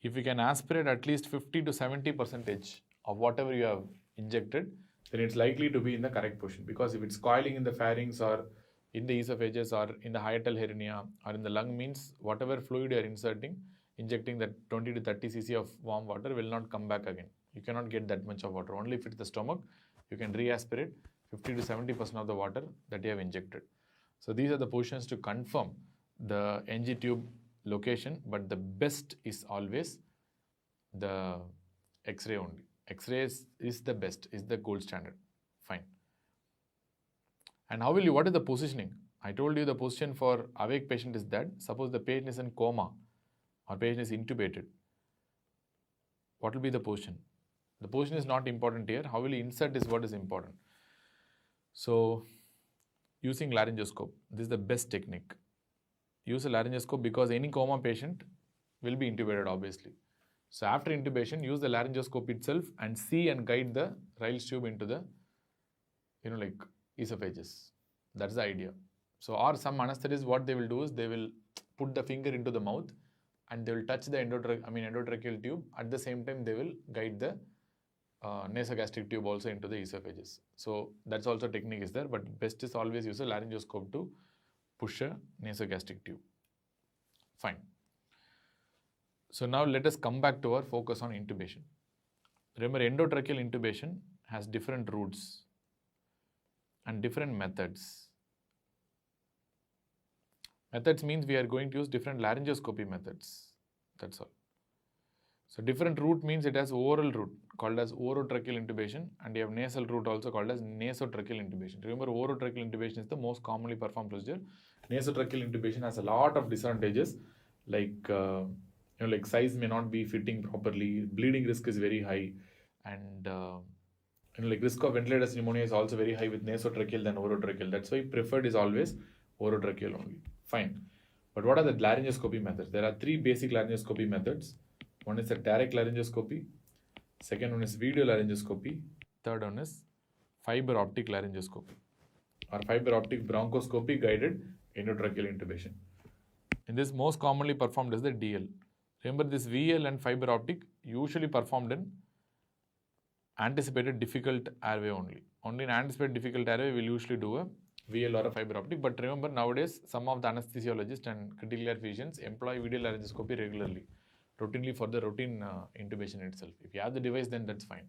If you can aspirate at least 50 to 70% of whatever you have injected, then it's likely to be in the correct position. Because if it's coiling in the pharynx or in the esophagus or in the hiatal hernia or in the lung, means whatever fluid you are injecting that 20 to 30 cc of warm water will not come back again. You cannot get that much of water. Only if it's the stomach, you can re-aspirate 50 to 70% of the water that you have injected. So these are the positions to confirm the NG tube location, but the best is always the X-ray only. X-ray is the best, is the gold standard. Fine. And what is the positioning? I told you the position for awake patient is that, suppose the patient is in coma or patient is intubated. What will be the position? The position is not important here. How will you insert is what is important. So, using laryngoscope, this is the best technique. Use a laryngoscope because any coma patient will be intubated obviously. So after intubation, use the laryngoscope itself and see and guide the Ryle's tube into the, esophagus. That's the idea. So, or some anesthetists, what they will do is they will put the finger into the mouth and they will touch the endotracheal tube. At the same time, they will guide the nasogastric tube also into the esophagus. So that's also technique is there, but best is always use a laryngoscope to push a nasogastric tube. Fine. So now let us come back to our focus on intubation. Remember, endotracheal intubation has different routes and different methods. Methods means we are going to use different laryngoscopy methods. That's all. So different route means it has oral route called as orotracheal intubation, and you have nasal route also called as nasotracheal intubation. Remember, orotracheal intubation is the most commonly performed procedure. Nasotracheal intubation has a lot of disadvantages, like size may not be fitting properly, bleeding risk is very high, and risk of ventilator's pneumonia is also very high with nasotracheal than orotracheal. That's why preferred is always orotracheal only. Fine. But what are the laryngoscopy methods? There are three basic laryngoscopy methods. One is a direct laryngoscopy. Second one is video laryngoscopy. Third one is fiber optic laryngoscopy or fiber optic bronchoscopy guided endotracheal intubation. In this, most commonly performed is the DL. Remember, this VL and fiber optic usually performed in anticipated difficult airway only. Only in anticipated difficult airway we will usually do a VL or a fiber optic. But remember, nowadays some of the anesthesiologists and critical care physicians employ video laryngoscopy regularly, routinely for the routine intubation itself. If you have the device, then that's fine.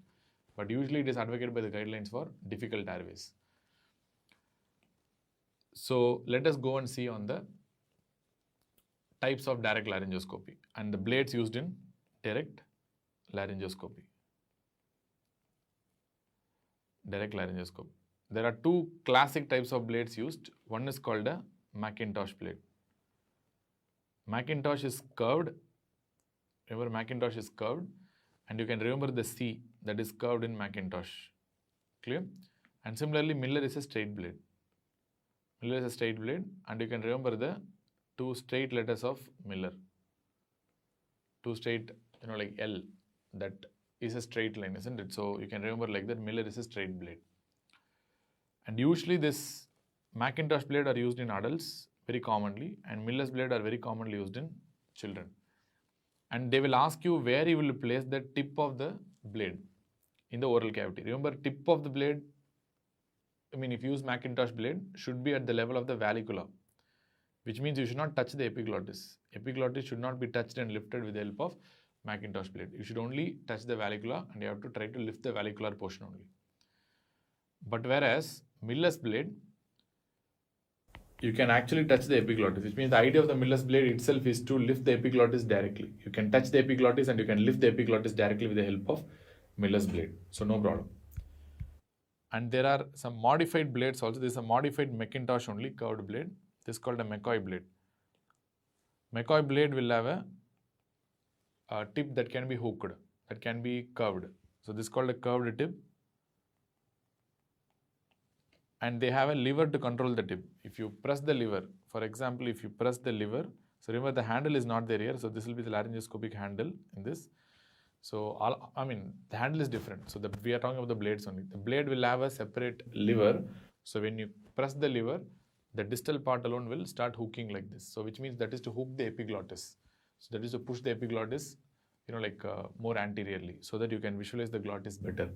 But usually it is advocated by the guidelines for difficult airways. So let us go and see on the types of direct laryngoscopy and the blades used in direct laryngoscopy. Direct laryngoscopy. There are two classic types of blades used. One is called a Macintosh blade. Macintosh is curved. Remember, Macintosh is curved, and you can remember the C that is curved in Macintosh. Clear? And similarly, Miller is a straight blade. Miller is a straight blade, and you can remember the two straight letters of Miller. Two straight, like L, that is a straight line, isn't it? So you can remember like that, Miller is a straight blade. And usually this Macintosh blade are used in adults very commonly, and Miller's blade are very commonly used in children. And they will ask you where you will place the tip of the blade in the oral cavity. Remember, tip of the blade, if you use Macintosh blade, should be at the level of the vallicula, which means you should not touch the epiglottis. Epiglottis should not be touched and lifted with the help of Macintosh blade. You should only touch the vallicula, and you have to try to lift the vallicular portion only. But whereas Miller's blade, you can actually touch the epiglottis, which means the idea of the Miller's blade itself is to lift the epiglottis directly. You can touch the epiglottis and you can lift the epiglottis directly with the help of Miller's blade. So no problem. And there are some modified blades also. This is a modified Macintosh only curved blade. This is called a McCoy blade. McCoy blade will have a tip that can be hooked, that can be curved. So this is called a curved tip. And they have a lever to control the tip. If you press the lever, for example, if you press the lever, so remember the handle is not there here, so this will be the laryngoscopic handle in this. So, the handle is different. So, we are talking about the blades only. The blade will have a separate lever. So, when you press the lever, the distal part alone will start hooking like this. So, which means that is to hook the epiglottis. So, that is to push the epiglottis, more anteriorly, so that you can visualize the glottis better.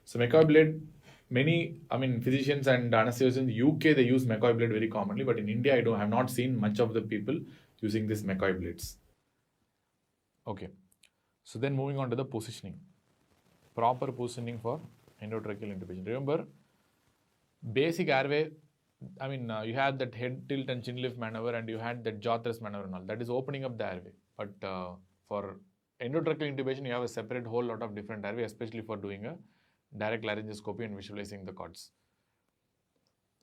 So, McCoy blade, many, physicians and anesthesiologists in the UK, they use McCoy blade very commonly, but in India, I have not seen much of the people using these McCoy blades. Okay. So then moving on to the positioning. Proper positioning for endotracheal intubation. Remember, basic airway, you had that head tilt and chin lift maneuver, and you had that jaw thrust maneuver and all. That is opening up the airway. But for endotracheal intubation, you have a separate whole lot of different airway, especially for doing a direct laryngoscopy and visualizing the cords.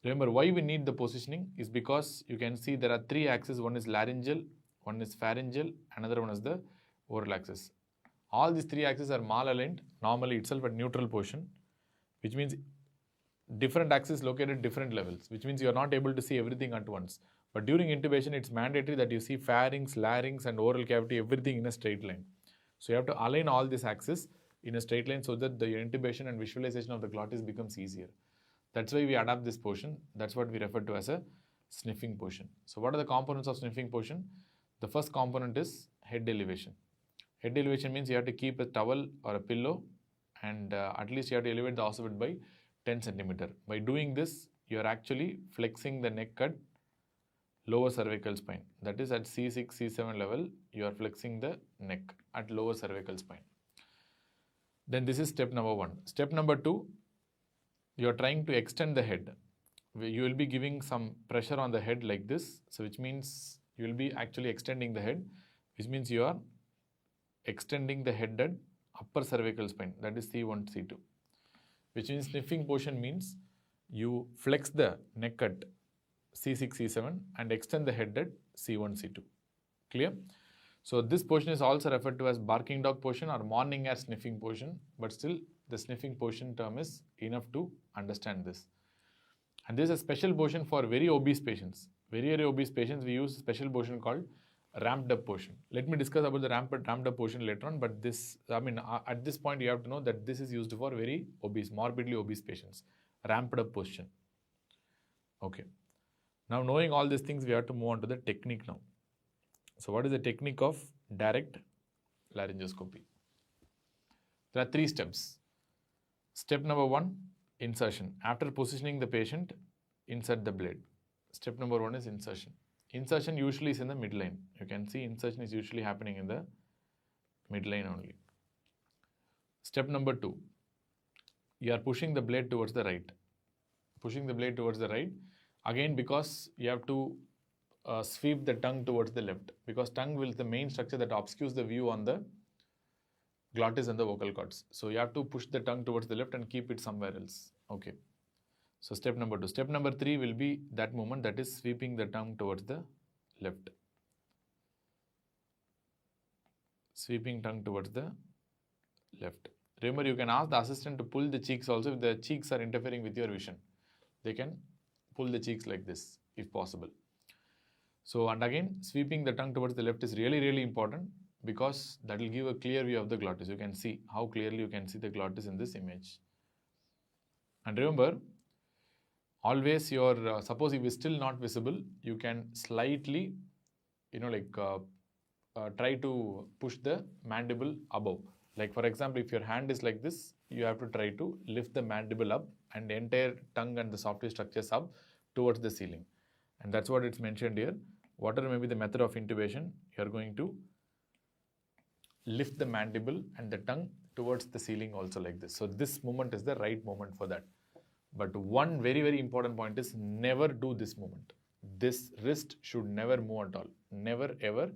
Remember, why we need the positioning is because you can see there are three axes. One is laryngeal, one is pharyngeal, another one is the oral axis. All these three axes are malaligned, normally itself at neutral position, which means different axes located at different levels, which means you are not able to see everything at once. But during intubation, it's mandatory that you see pharynx, larynx, and oral cavity, everything in a straight line. So you have to align all these axes in a straight line so that the intubation and visualization of the glottis becomes easier. That's why we adapt this portion. That's what we refer to as a sniffing portion. So what are the components of sniffing portion? The first component is head elevation. Head elevation means you have to keep a towel or a pillow, and at least you have to elevate the occiput by 10 centimeter. By doing this, you are actually flexing the neck at lower cervical spine. That is at C6, C7 level, you are flexing the neck at lower cervical spine. Then this is step number 1. Step number 2, you are trying to extend the head. You will be giving some pressure on the head like this. So which means you will be actually extending the head, which means you are extending the head at upper cervical spine, that is C1, C2. Which means sniffing portion means you flex the neck at C6, C7 and extend the head at C1, C2. Clear? So this portion is also referred to as barking dog portion or morning air sniffing portion, but still the sniffing portion term is enough to understand this. And this is a special portion for very obese patients. Very obese patients, we use a special portion called ramped up portion. Let me discuss about the ramped up portion later on, but this, at this point you have to know that this is used for very obese, morbidly obese patients. Ramped up portion. Okay. Now knowing all these things, we have to move on to the technique now. So what is the technique of direct laryngoscopy? There are 3 steps. Step number 1, insertion. After positioning the patient, insert the blade. Step number 1 is insertion. Insertion usually is in the midline. You can see insertion is usually happening in the midline only. Step number 2, you are pushing the blade towards the right. Pushing the blade towards the right, again because you have to sweep the tongue towards the left, because tongue will be the main structure that obscures the view on the glottis and the vocal cords. So you have to push the tongue towards the left and keep it somewhere else. Okay. So step number 2. Step number 3 will be that movement, that is sweeping the tongue towards the left. Sweeping tongue towards the left. Remember, you can ask the assistant to pull the cheeks also if the cheeks are interfering with your vision. They can pull the cheeks like this if possible. So, and again, sweeping the tongue towards the left is really, really important because that will give a clear view of the glottis. You can see how clearly you can see the glottis in this image. And remember, always your, suppose if it's still not visible, you can slightly, try to push the mandible above. Like for example, if your hand is like this, you have to try to lift the mandible up and the entire tongue and the soft tissue structures up towards the ceiling. And that's what it's mentioned here. Whatever may be the method of intubation, you are going to lift the mandible and the tongue towards the ceiling also like this. So this movement is the right movement for that. But one very, very important point is never do this movement. This wrist should never move at all. Never ever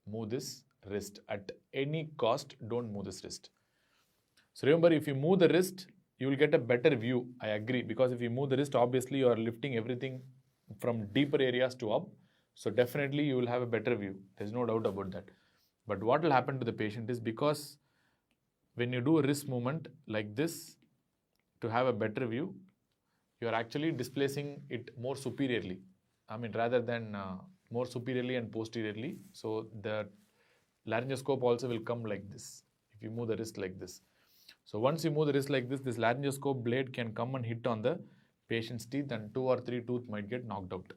move this wrist. At any cost, don't move this wrist. So remember, if you move the wrist, you will get a better view. I agree, because if you move the wrist, obviously you are lifting everything from deeper areas to up. So definitely you will have a better view. There's no doubt about that. But what will happen to the patient is, because when you do a wrist movement like this, to have a better view, you are actually displacing it more superiorly. Rather than more superiorly and posteriorly. So the laryngoscope also will come like this if you move the wrist like this. So once you move the wrist like this laryngoscope blade can come and hit on the patient's teeth, and 2 or 3 tooth might get knocked out.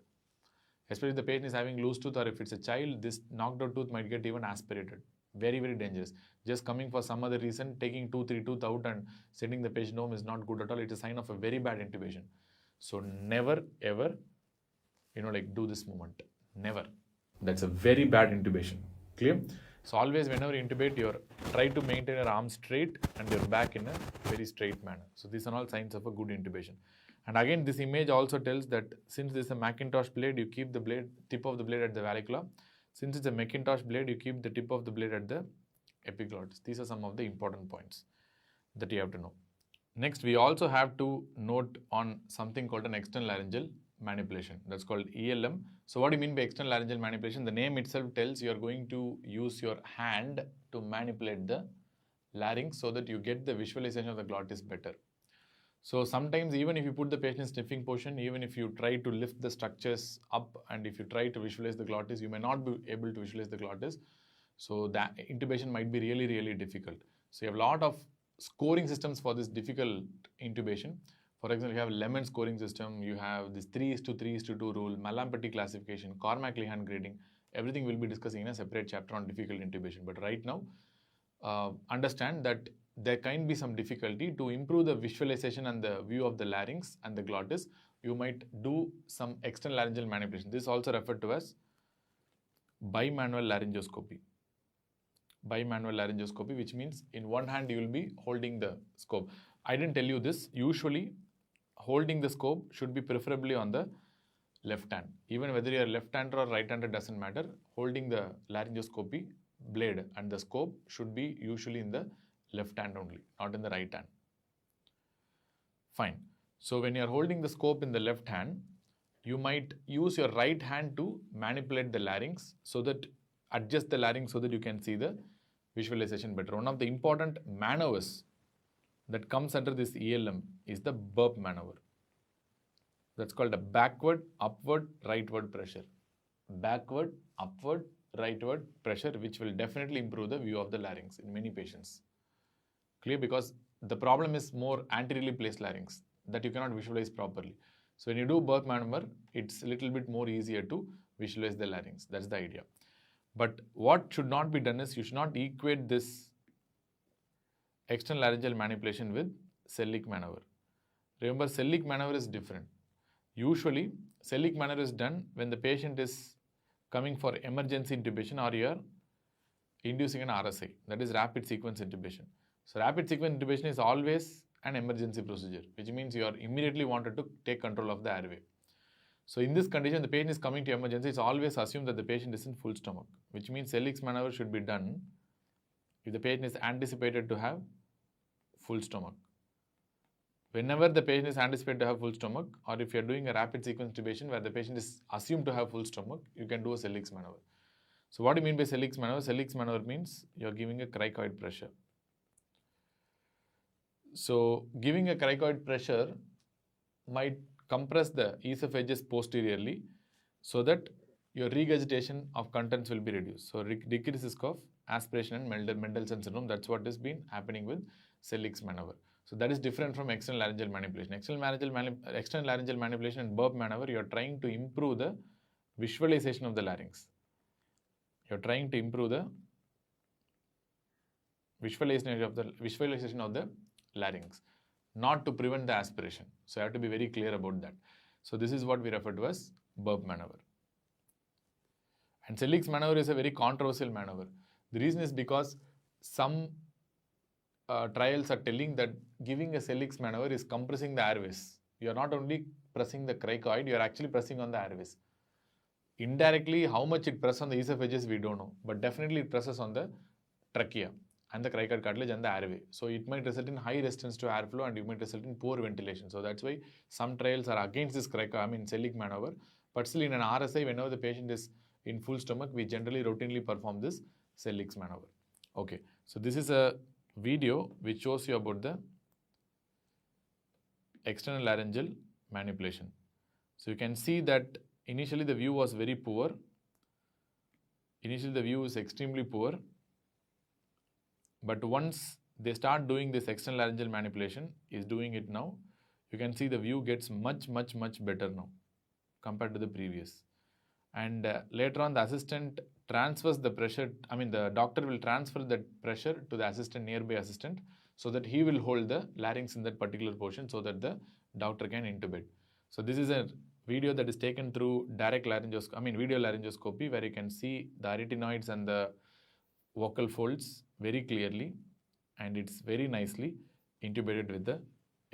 Especially if the patient is having loose tooth, or if it's a child, this knocked out tooth might get even aspirated. Very, very dangerous. Just coming for some other reason, taking 2-3 tooth out and sending the patient home is not good at all. It's a sign of a very bad intubation. So never ever, do this movement. Never. That's a very bad intubation. Clear? So always whenever you intubate, try to maintain your arm straight and your back in a very straight manner. So these are all signs of a good intubation. And again, this image also tells that since this is a Macintosh blade, you keep the tip of the blade at the vallecula. Since it's a Macintosh blade, you keep the tip of the blade at the epiglottis. These are some of the important points that you have to know. Next, we also have to note on something called an external laryngeal manipulation. That's called ELM. So what do you mean by external laryngeal manipulation? The name itself tells you are going to use your hand to manipulate the larynx so that you get the visualization of the glottis better. So sometimes even if you put the patient in sniffing position, even if you try to lift the structures up and if you try to visualize the glottis, you may not be able to visualize the glottis. So that intubation might be really, really difficult. So you have a lot of scoring systems for this difficult intubation. For example, you have Lemon scoring system, you have this 3:3:2 rule, Mallampati classification, Cormack-Lihan grading. Everything we'll be discussing in a separate chapter on difficult intubation. But right now, understand that there can be some difficulty. To improve the visualization and the view of the larynx and the glottis, you might do some external laryngeal manipulation. This is also referred to as bimanual laryngoscopy. Bimanual laryngoscopy, which means in one hand you will be holding the scope. I didn't tell you this. Usually, holding the scope should be preferably on the left hand. Even whether you are left-hander or right-hander doesn't matter. Holding the laryngoscopy blade and the scope should be usually in the left hand only, not in the right hand. Fine. So when you are holding the scope in the left hand, you might use your right hand to manipulate the larynx, so that adjust the larynx so that you can see the visualization better. One of the important maneuvers that comes under this ELM is the burp maneuver. That's called a backward, upward, rightward pressure. Backward, upward, rightward pressure, which will definitely improve the view of the larynx in many patients. Clear? Because the problem is more anteriorly placed larynx that you cannot visualize properly. So when you do burp maneuver, it's a little bit more easier to visualize the larynx. That's the idea. But what should not be done is, you should not equate this external laryngeal manipulation with Sellick maneuver. Remember, Sellick maneuver is different. Usually, Sellick maneuver is done when the patient is coming for emergency intubation or you are inducing an RSI, that is rapid sequence intubation. So rapid sequence intubation is always an emergency procedure, which means you are immediately wanted to take control of the airway. So in this condition, the patient is coming to emergency, it's always assumed that the patient is in full stomach, which means Sellick's maneuver should be done if the patient is anticipated to have full stomach. Whenever the patient is anticipated to have full stomach, or if you are doing a rapid sequence intubation where the patient is assumed to have full stomach, you can do a Sellick's maneuver. So what do you mean by Sellick's maneuver? Sellick's maneuver means you are giving a cricoid pressure. So giving a cricoid pressure might compress the esophagus posteriorly, so that your regurgitation of contents will be reduced. So decrease risk of aspiration and Mendelssohn syndrome. That's what has been happening with Selig maneuver. So that is different from external laryngeal manipulation. External laryngeal manipulation and burp maneuver, you are trying to improve the visualization of the larynx. You are trying to improve the visualization of the larynx, not to prevent the aspiration. So you have to be very clear about that. So this is what we refer to as burp maneuver. And Selig maneuver is a very controversial maneuver. The reason is because some trials are telling that giving a Selig maneuver is compressing the airways. You are not only pressing the cricoid, you are actually pressing on the airways. Indirectly, how much it presses on the esophagus, we don't know. But definitely it presses on the trachea and the cricoid cartilage and the airway. So it might result in high resistance to airflow and it might result in poor ventilation. So that's why some trials are against this Selig maneuver. But still in an RSI, whenever the patient is in full stomach, we generally routinely perform this Selig maneuver. Okay, so this is a video which shows you about the external laryngeal manipulation. So you can see that initially the view was very poor. Initially the view is extremely poor. But once they start doing this external laryngeal manipulation, is doing it now, you can see the view gets much better now compared to the previous. And later on the assistant transfers the pressure, the doctor will transfer that pressure to the assistant, nearby assistant, so that he will hold the larynx in that particular portion so that the doctor can intubate. So this is a video that is taken through direct laryngoscopy, video laryngoscopy, where you can see the arytenoids and the vocal folds very clearly, and it's very nicely intubated with the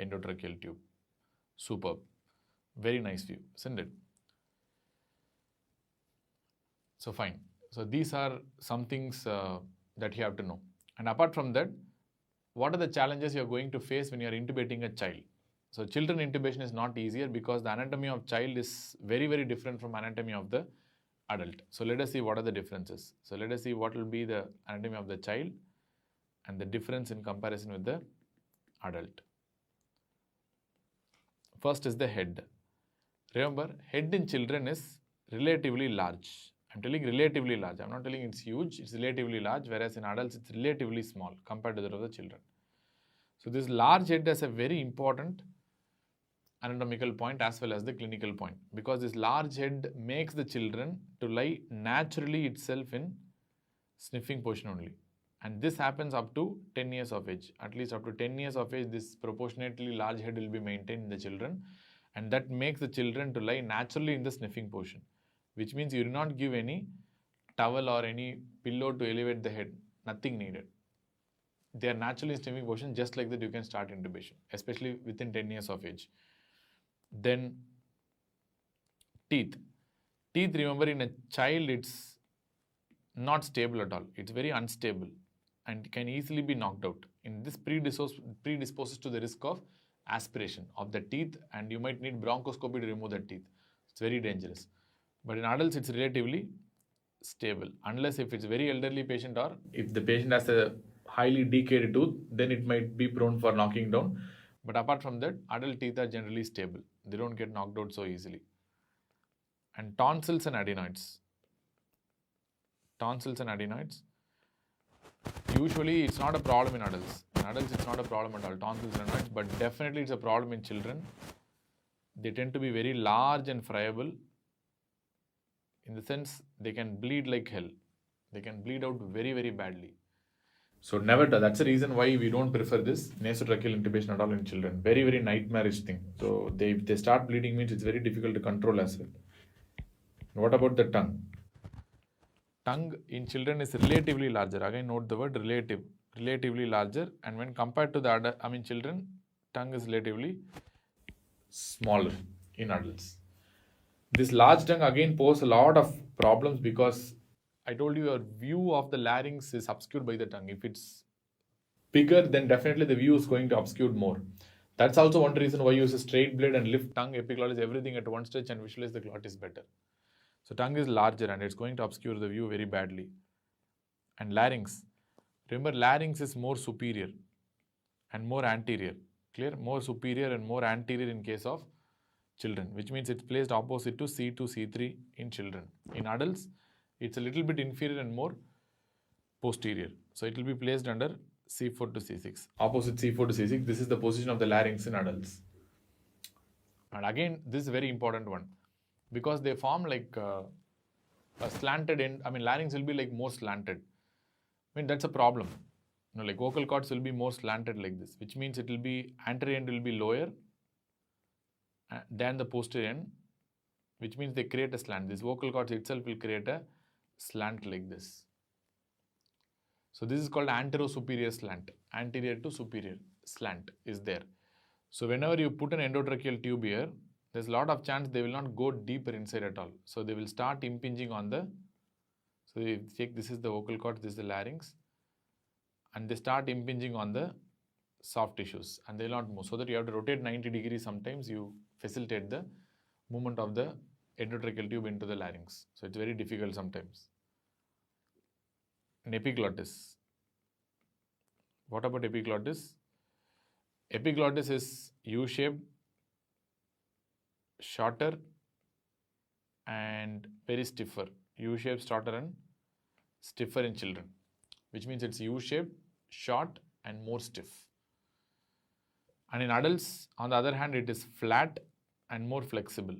endotracheal tube. Superb. Very nice view, isn't it? So fine. So these are some things that you have to know. And apart from that, what are the challenges you are going to face when you are intubating a child? So children intubation is not easier because the anatomy of child is very different from anatomy of the adult. So let us see what are the differences. So let us see what will be the anatomy of the child and the difference in comparison with the adult. First is the head. Remember, head in children is relatively large. I'm telling relatively large. I'm not telling it's huge. It's relatively large, whereas in adults it's relatively small compared to that of the children. So this large head has a very important anatomical point as well as the clinical point, because this large head makes the children to lie naturally itself in sniffing position only. And this happens up to 10 years of age. At least up to 10 years of age, this proportionately large head will be maintained in the children, and that makes the children to lie naturally in the sniffing position, which means you do not give any towel or any pillow to elevate the head, nothing needed. They are naturally in sniffing position, just like that you can start intubation, especially within 10 years of age. Then teeth. Teeth, remember, in a child it's not stable at all. It's very unstable and can easily be knocked out. In this predisposes to the risk of aspiration of the teeth, and you might need bronchoscopy to remove the teeth. It's very dangerous. But in adults it's relatively stable, unless if it's very elderly patient or if the patient has a highly decayed tooth, then it might be prone for knocking down. But apart from that, adult teeth are generally stable. They don't get knocked out so easily. And tonsils and adenoids. Tonsils and adenoids. Usually it's not a problem in adults. In adults it's not a problem at all, tonsils and adenoids, but definitely it's a problem in children. They tend to be very large and friable. In the sense, they can bleed like hell. They can bleed out very badly. So never do. That's the reason why we don't prefer this nasotracheal intubation at all in children. Very nightmarish thing. So if they start bleeding, means it's very difficult to control as well. And what about the tongue? Tongue in children is relatively larger. Again, note the word relative. Relatively larger, and when compared to the children, tongue is relatively smaller in adults. This large tongue again poses a lot of problems because I told you your view of the larynx is obscured by the tongue. If it's bigger, then definitely the view is going to obscure more. That's also one reason why you use a straight blade and lift tongue, epiglottis, everything at one stretch and visualize the glottis better. So tongue is larger and it's going to obscure the view very badly. And larynx. Remember, larynx is more superior and more anterior. Clear? More superior and more anterior in case of children, which means it's placed opposite to C2, C3 in children. In adults, it's a little bit inferior and more posterior. So it will be placed under C4 to C6. Opposite C4 to C6, this is the position of the larynx in adults. And again, this is a very important one because they form like a slanted end. I mean, larynx will be like more slanted. I mean, that's a problem. You know, like vocal cords will be more slanted like this, which means it will be anterior end will be lower than the posterior end, which means they create a slant. This vocal cords itself will create a slant like this. So this is called antero-superior slant. Anterior to superior slant is there. So whenever you put an endotracheal tube here, there's a lot of chance they will not go deeper inside at all. So they will start impinging on the, so you check, this is the vocal cord, this is the larynx, and they start impinging on the soft tissues and they will not move. So that you have to rotate 90 degrees sometimes, you facilitate the movement of the endotracheal tube into the larynx. So it's very difficult sometimes. An epiglottis. What about epiglottis? Epiglottis is U-shaped, shorter and very stiffer. U-shaped, shorter and stiffer in children, which means it's U-shaped, short and more stiff. And in adults, on the other hand, it is flat and more flexible.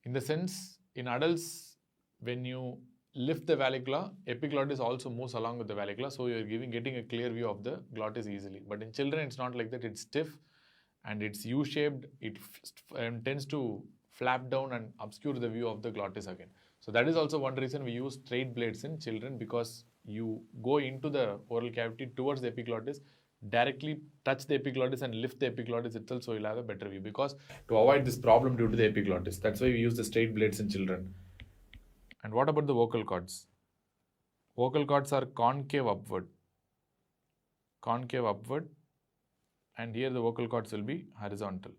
In the sense, in adults, when you lift the vallecula, epiglottis also moves along with the vallecula, so you are getting a clear view of the glottis easily. But in children, it's not like that. It's stiff and it's U-shaped. It tends to flap down and obscure the view of the glottis again. So that is also one reason we use straight blades in children, because you go into the oral cavity towards the epiglottis, directly touch the epiglottis and lift the epiglottis itself, so you'll have a better view, because to avoid this problem due to the epiglottis. That's why we use the straight blades in children. And what about the vocal cords? Vocal cords are concave upward, and here the vocal cords will be horizontal.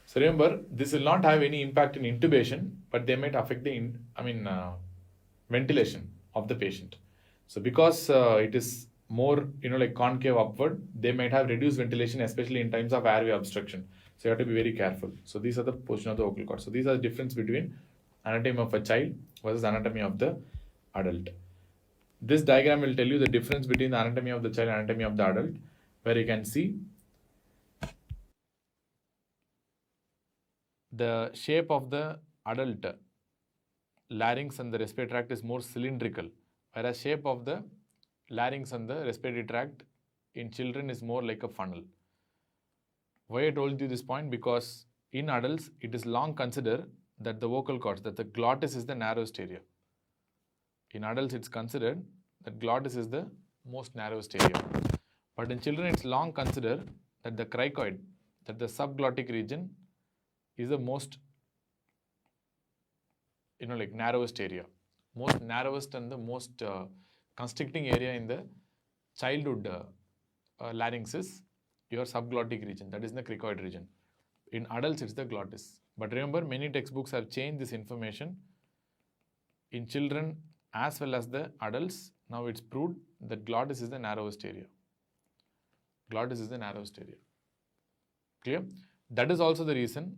So remember, this will not have any impact in intubation, but they might affect the ventilation of the patient. So because it is more, like concave upward, they might have reduced ventilation, especially in times of airway obstruction. So you have to be very careful. So these are the position of the vocal cords. So these are the difference between anatomy of a child versus anatomy of the adult. This diagram will tell you the difference between the anatomy of the child and anatomy of the adult, where you can see the shape of the adult larynx and the respiratory tract is more cylindrical, whereas shape of the larynx and the respiratory tract in children is more like a funnel. Why I told you this point? Because in adults, it is long considered that the vocal cords, that the glottis is the narrowest area. In adults, it's considered that glottis is the most narrowest area. But in children, it's long considered that the cricoid, that the subglottic region is the most, like narrowest area. Most narrowest and the most constricting area in the childhood larynx is your subglottic region, that is the cricoid region. In adults, it's the glottis. But remember, many textbooks have changed this information. In children as well as the adults, now it's proved that glottis is the narrowest area. Glottis is the narrowest area. Clear? That is also the reason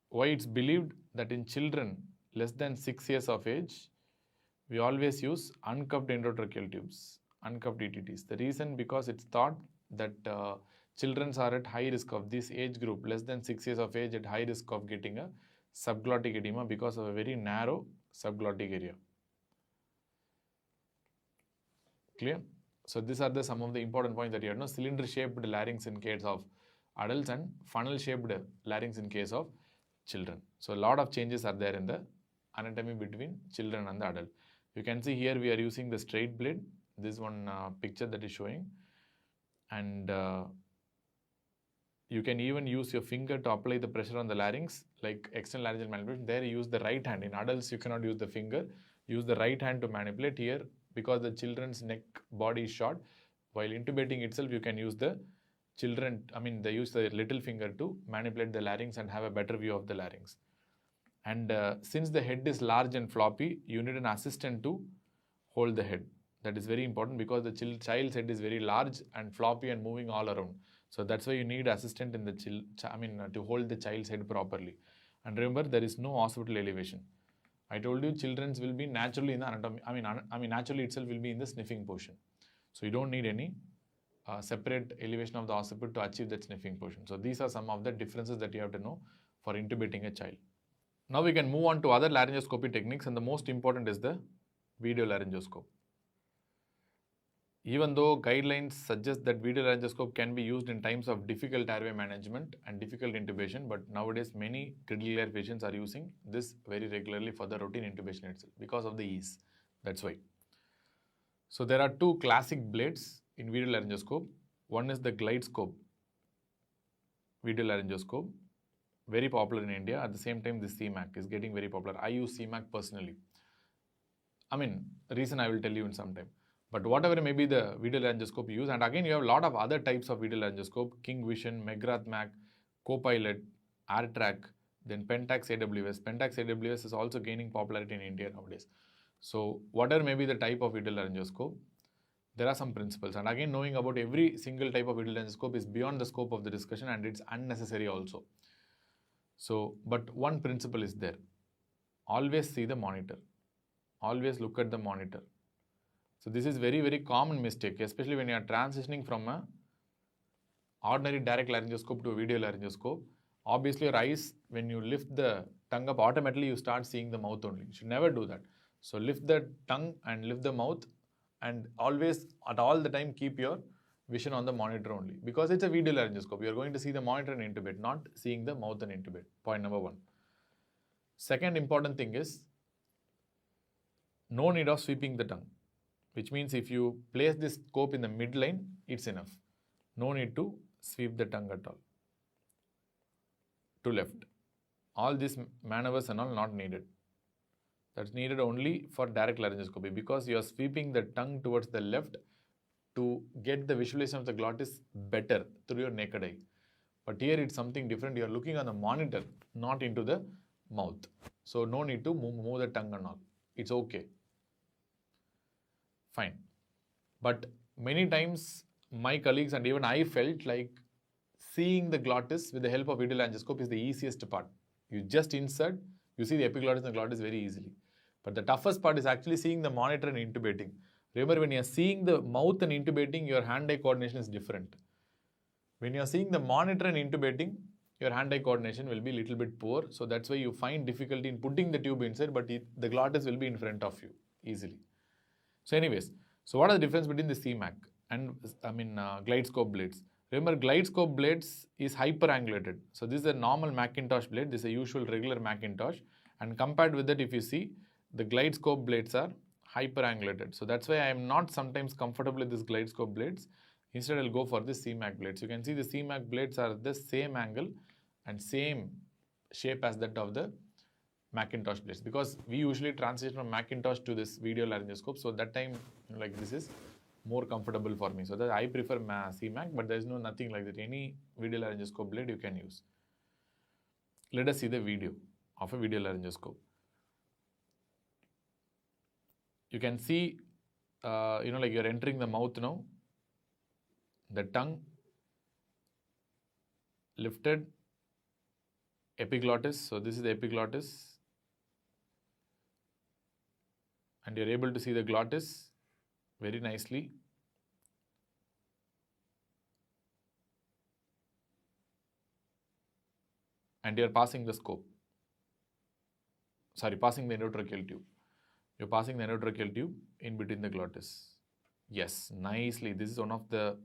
why it's believed that in children less than 6 years of age, we always use uncuffed endotracheal tubes, uncuffed ETTs. The reason, because it's thought that children are at high risk of this age group, less than 6 years of age, at high risk of getting a subglottic edema because of a very narrow subglottic area. Clear? So these are some of the important points that you have to know. Cylinder-shaped larynx in case of adults and funnel-shaped larynx in case of children. So a lot of changes are there in the anatomy between children and the adult. You can see here we are using the straight blade. This one picture that is showing. And you can even use your finger to apply the pressure on the larynx, like external laryngeal manipulation. There you use the right hand. In adults, you cannot use the finger. Use the right hand to manipulate. Here, because the children's neck body is short, while intubating itself, you can use the they use the little finger to manipulate the larynx and have a better view of the larynx. And since the head is large and floppy, you need an assistant to hold the head. That is very important because the child's head is very large and floppy and moving all around. So that's why you need assistant in the to hold the child's head properly. And remember, there is no occipital elevation. I told you children's will be naturally in the anatomy. Naturally itself will be in the sniffing portion. So you don't need any separate elevation of the occiput to achieve that sniffing portion. So these are some of the differences that you have to know for intubating a child. Now we can move on to other laryngoscopy techniques, and the most important is the video laryngoscope. Even though guidelines suggest that video laryngoscope can be used in times of difficult airway management and difficult intubation, but nowadays many critical care patients are using this very regularly for the routine intubation itself because of the ease. That's why. So there are two classic blades in video laryngoscope. One is the GlideScope video laryngoscope, very popular in India. At the same time, the CMAC is getting very popular. I use CMAC personally. Reason I will tell you in some time. But whatever may be the video laryngoscope you use, and again you have a lot of other types of video laryngoscope: Kingvision, McGrath Mac, Copilot, AirTrack, then Pentax AWS. Pentax AWS is also gaining popularity in India nowadays. So whatever may be the type of video laryngoscope, there are some principles. And again, knowing about every single type of video laryngoscope is beyond the scope of the discussion, and it's unnecessary also. So, but one principle is there. Always see the monitor. Always look at the monitor. So this is very, very common mistake, especially when you are transitioning from a ordinary direct laryngoscope to a video laryngoscope. Obviously your eyes, when you lift the tongue up, automatically you start seeing the mouth only. You should never do that. So lift the tongue and lift the mouth, and always at all the time keep your vision on the monitor only, because it's a video laryngoscope. You're going to see the monitor and intubate, not seeing the mouth and intubate. Point number one. Second important thing is no need of sweeping the tongue, which means if you place this scope in the midline, it's enough. No need to sweep the tongue at all to left. All these maneuvers and all not needed. That's needed only for direct laryngoscopy, because you are sweeping the tongue towards the left to get the visualization of the glottis better through your naked eye. But here it's something different. You are looking on the monitor, not into the mouth. So no need to move the tongue and all. It's okay. Fine. But many times my colleagues and even I felt like seeing the glottis with the help of video laryngoscope is the easiest part. You just insert, you see the epiglottis and the glottis very easily. But the toughest part is actually seeing the monitor and intubating. Remember, when you are seeing the mouth and intubating, your hand-eye coordination is different. When you are seeing the monitor and intubating, your hand-eye coordination will be a little bit poor. So that's why you find difficulty in putting the tube inside, but the glottis will be in front of you easily. So anyways, so what are the difference between the CMAC and GlideScope blades? Remember, GlideScope blades is hyperangulated. So this is a normal Macintosh blade. This is a usual regular Macintosh. And compared with that, if you see, the GlideScope blades are hyperangulated. So that's why I am not sometimes comfortable with this GlideScope blades. Instead, I'll go for the CMAC blades. You can see the CMAC blades are the same angle and same shape as that of the Macintosh blades, because we usually transition from Macintosh to this video laryngoscope. So that time, like, this is more comfortable for me. So that I prefer CMAC, but there is nothing like that. Any video laryngoscope blade you can use. Let us see the video of a video laryngoscope. You can see, like you're entering the mouth now. The tongue lifted, epiglottis. So this is the epiglottis. And you're able to see the glottis very nicely. And you're passing the scope. Passing the endotracheal tube. You're passing the endotracheal tube in between the glottis. Yes, nicely. This is one of the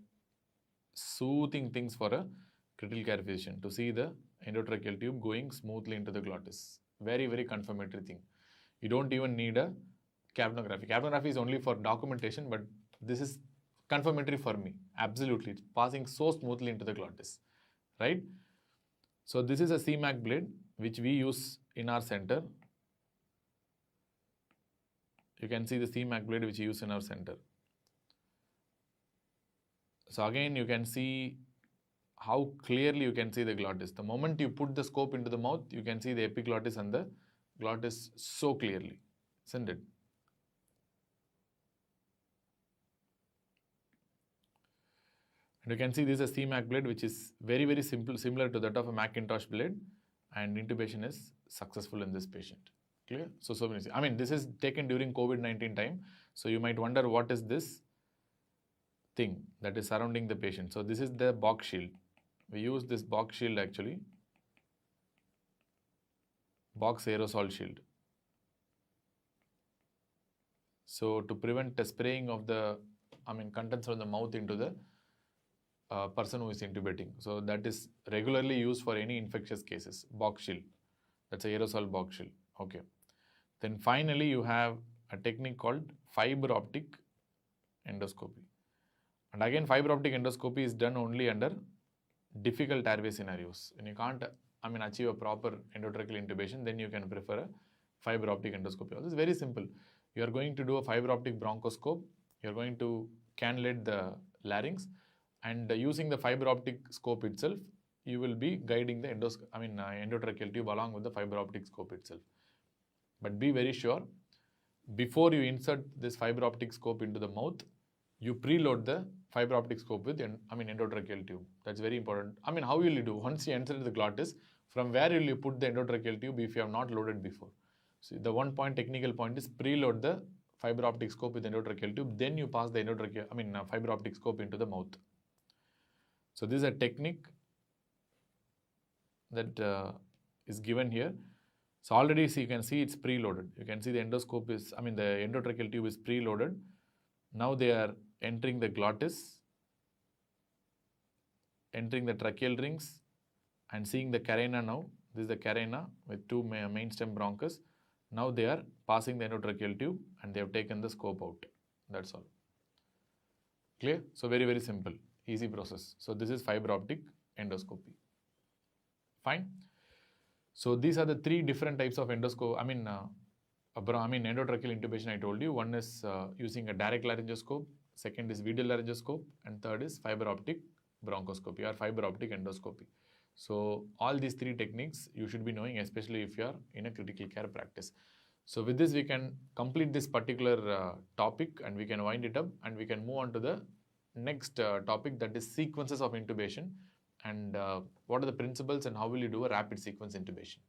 soothing things for a critical care physician, to see the endotracheal tube going smoothly into the glottis. Very, very confirmatory thing. You don't even need a capnography. Capnography is only for documentation, but this is confirmatory for me. Absolutely. It's passing so smoothly into the glottis. Right? So this is a CMAC blade which we use in our center. You can see the CMAC blade which we use in our center. So again, you can see how clearly you can see the glottis. The moment you put the scope into the mouth, you can see the epiglottis and the glottis so clearly, isn't it? And you can see this is a CMAC blade, which is very, very simple, similar to that of a Macintosh blade, and intubation is successful in this patient. Clear? So many. I mean, this is taken during COVID-19 time. So you might wonder what is this thing that is surrounding the patient. So this is the box shield. We use this box shield actually, box aerosol shield. So to prevent the spraying of the, contents from the mouth into the person who is intubating. So that is regularly used for any infectious cases, box shield. That's a aerosol box shield. Okay. Then finally you have a technique called fiber optic endoscopy. And again, fiber optic endoscopy is done only under difficult airway scenarios. When you can't achieve a proper endotracheal intubation, then you can prefer a fiber optic endoscopy. This is very simple. You are going to do a fiber optic bronchoscope. You are going to cannulate the larynx, and using the fiber optic scope itself, you will be guiding the endotracheal tube along with the fiber optic scope itself. But be very sure, before you insert this fiber optic scope into the mouth, you preload the fiber optic scope with endotracheal tube. That's very important. How will you do? Once you enter the glottis, from where will you put the endotracheal tube if you have not loaded before? So the one point, technical point, is preload the fiber optic scope with endotracheal tube, then you pass the fiber optic scope into the mouth. So this is a technique that is given here. So already you can see it's preloaded. You can see the endoscope is, the endotracheal tube is preloaded. Now they are entering the glottis, entering the tracheal rings, and seeing the carina now. This is the carina with two main stem bronchus. Now they are passing the endotracheal tube and they have taken the scope out. That's all. Clear? So very, very simple, easy process. So this is fiber optic endoscopy. Fine. So these are the three different types of endoscope. Endotracheal intubation I told you. One is using a direct laryngoscope, second is video laryngoscope, and third is fiber optic bronchoscopy or fiber optic endoscopy. So all these three techniques you should be knowing, especially if you are in a critical care practice. So with this we can complete this particular topic and we can wind it up and we can move on to the next topic, that is sequences of intubation, and what are the principles and how will you do a rapid sequence intubation.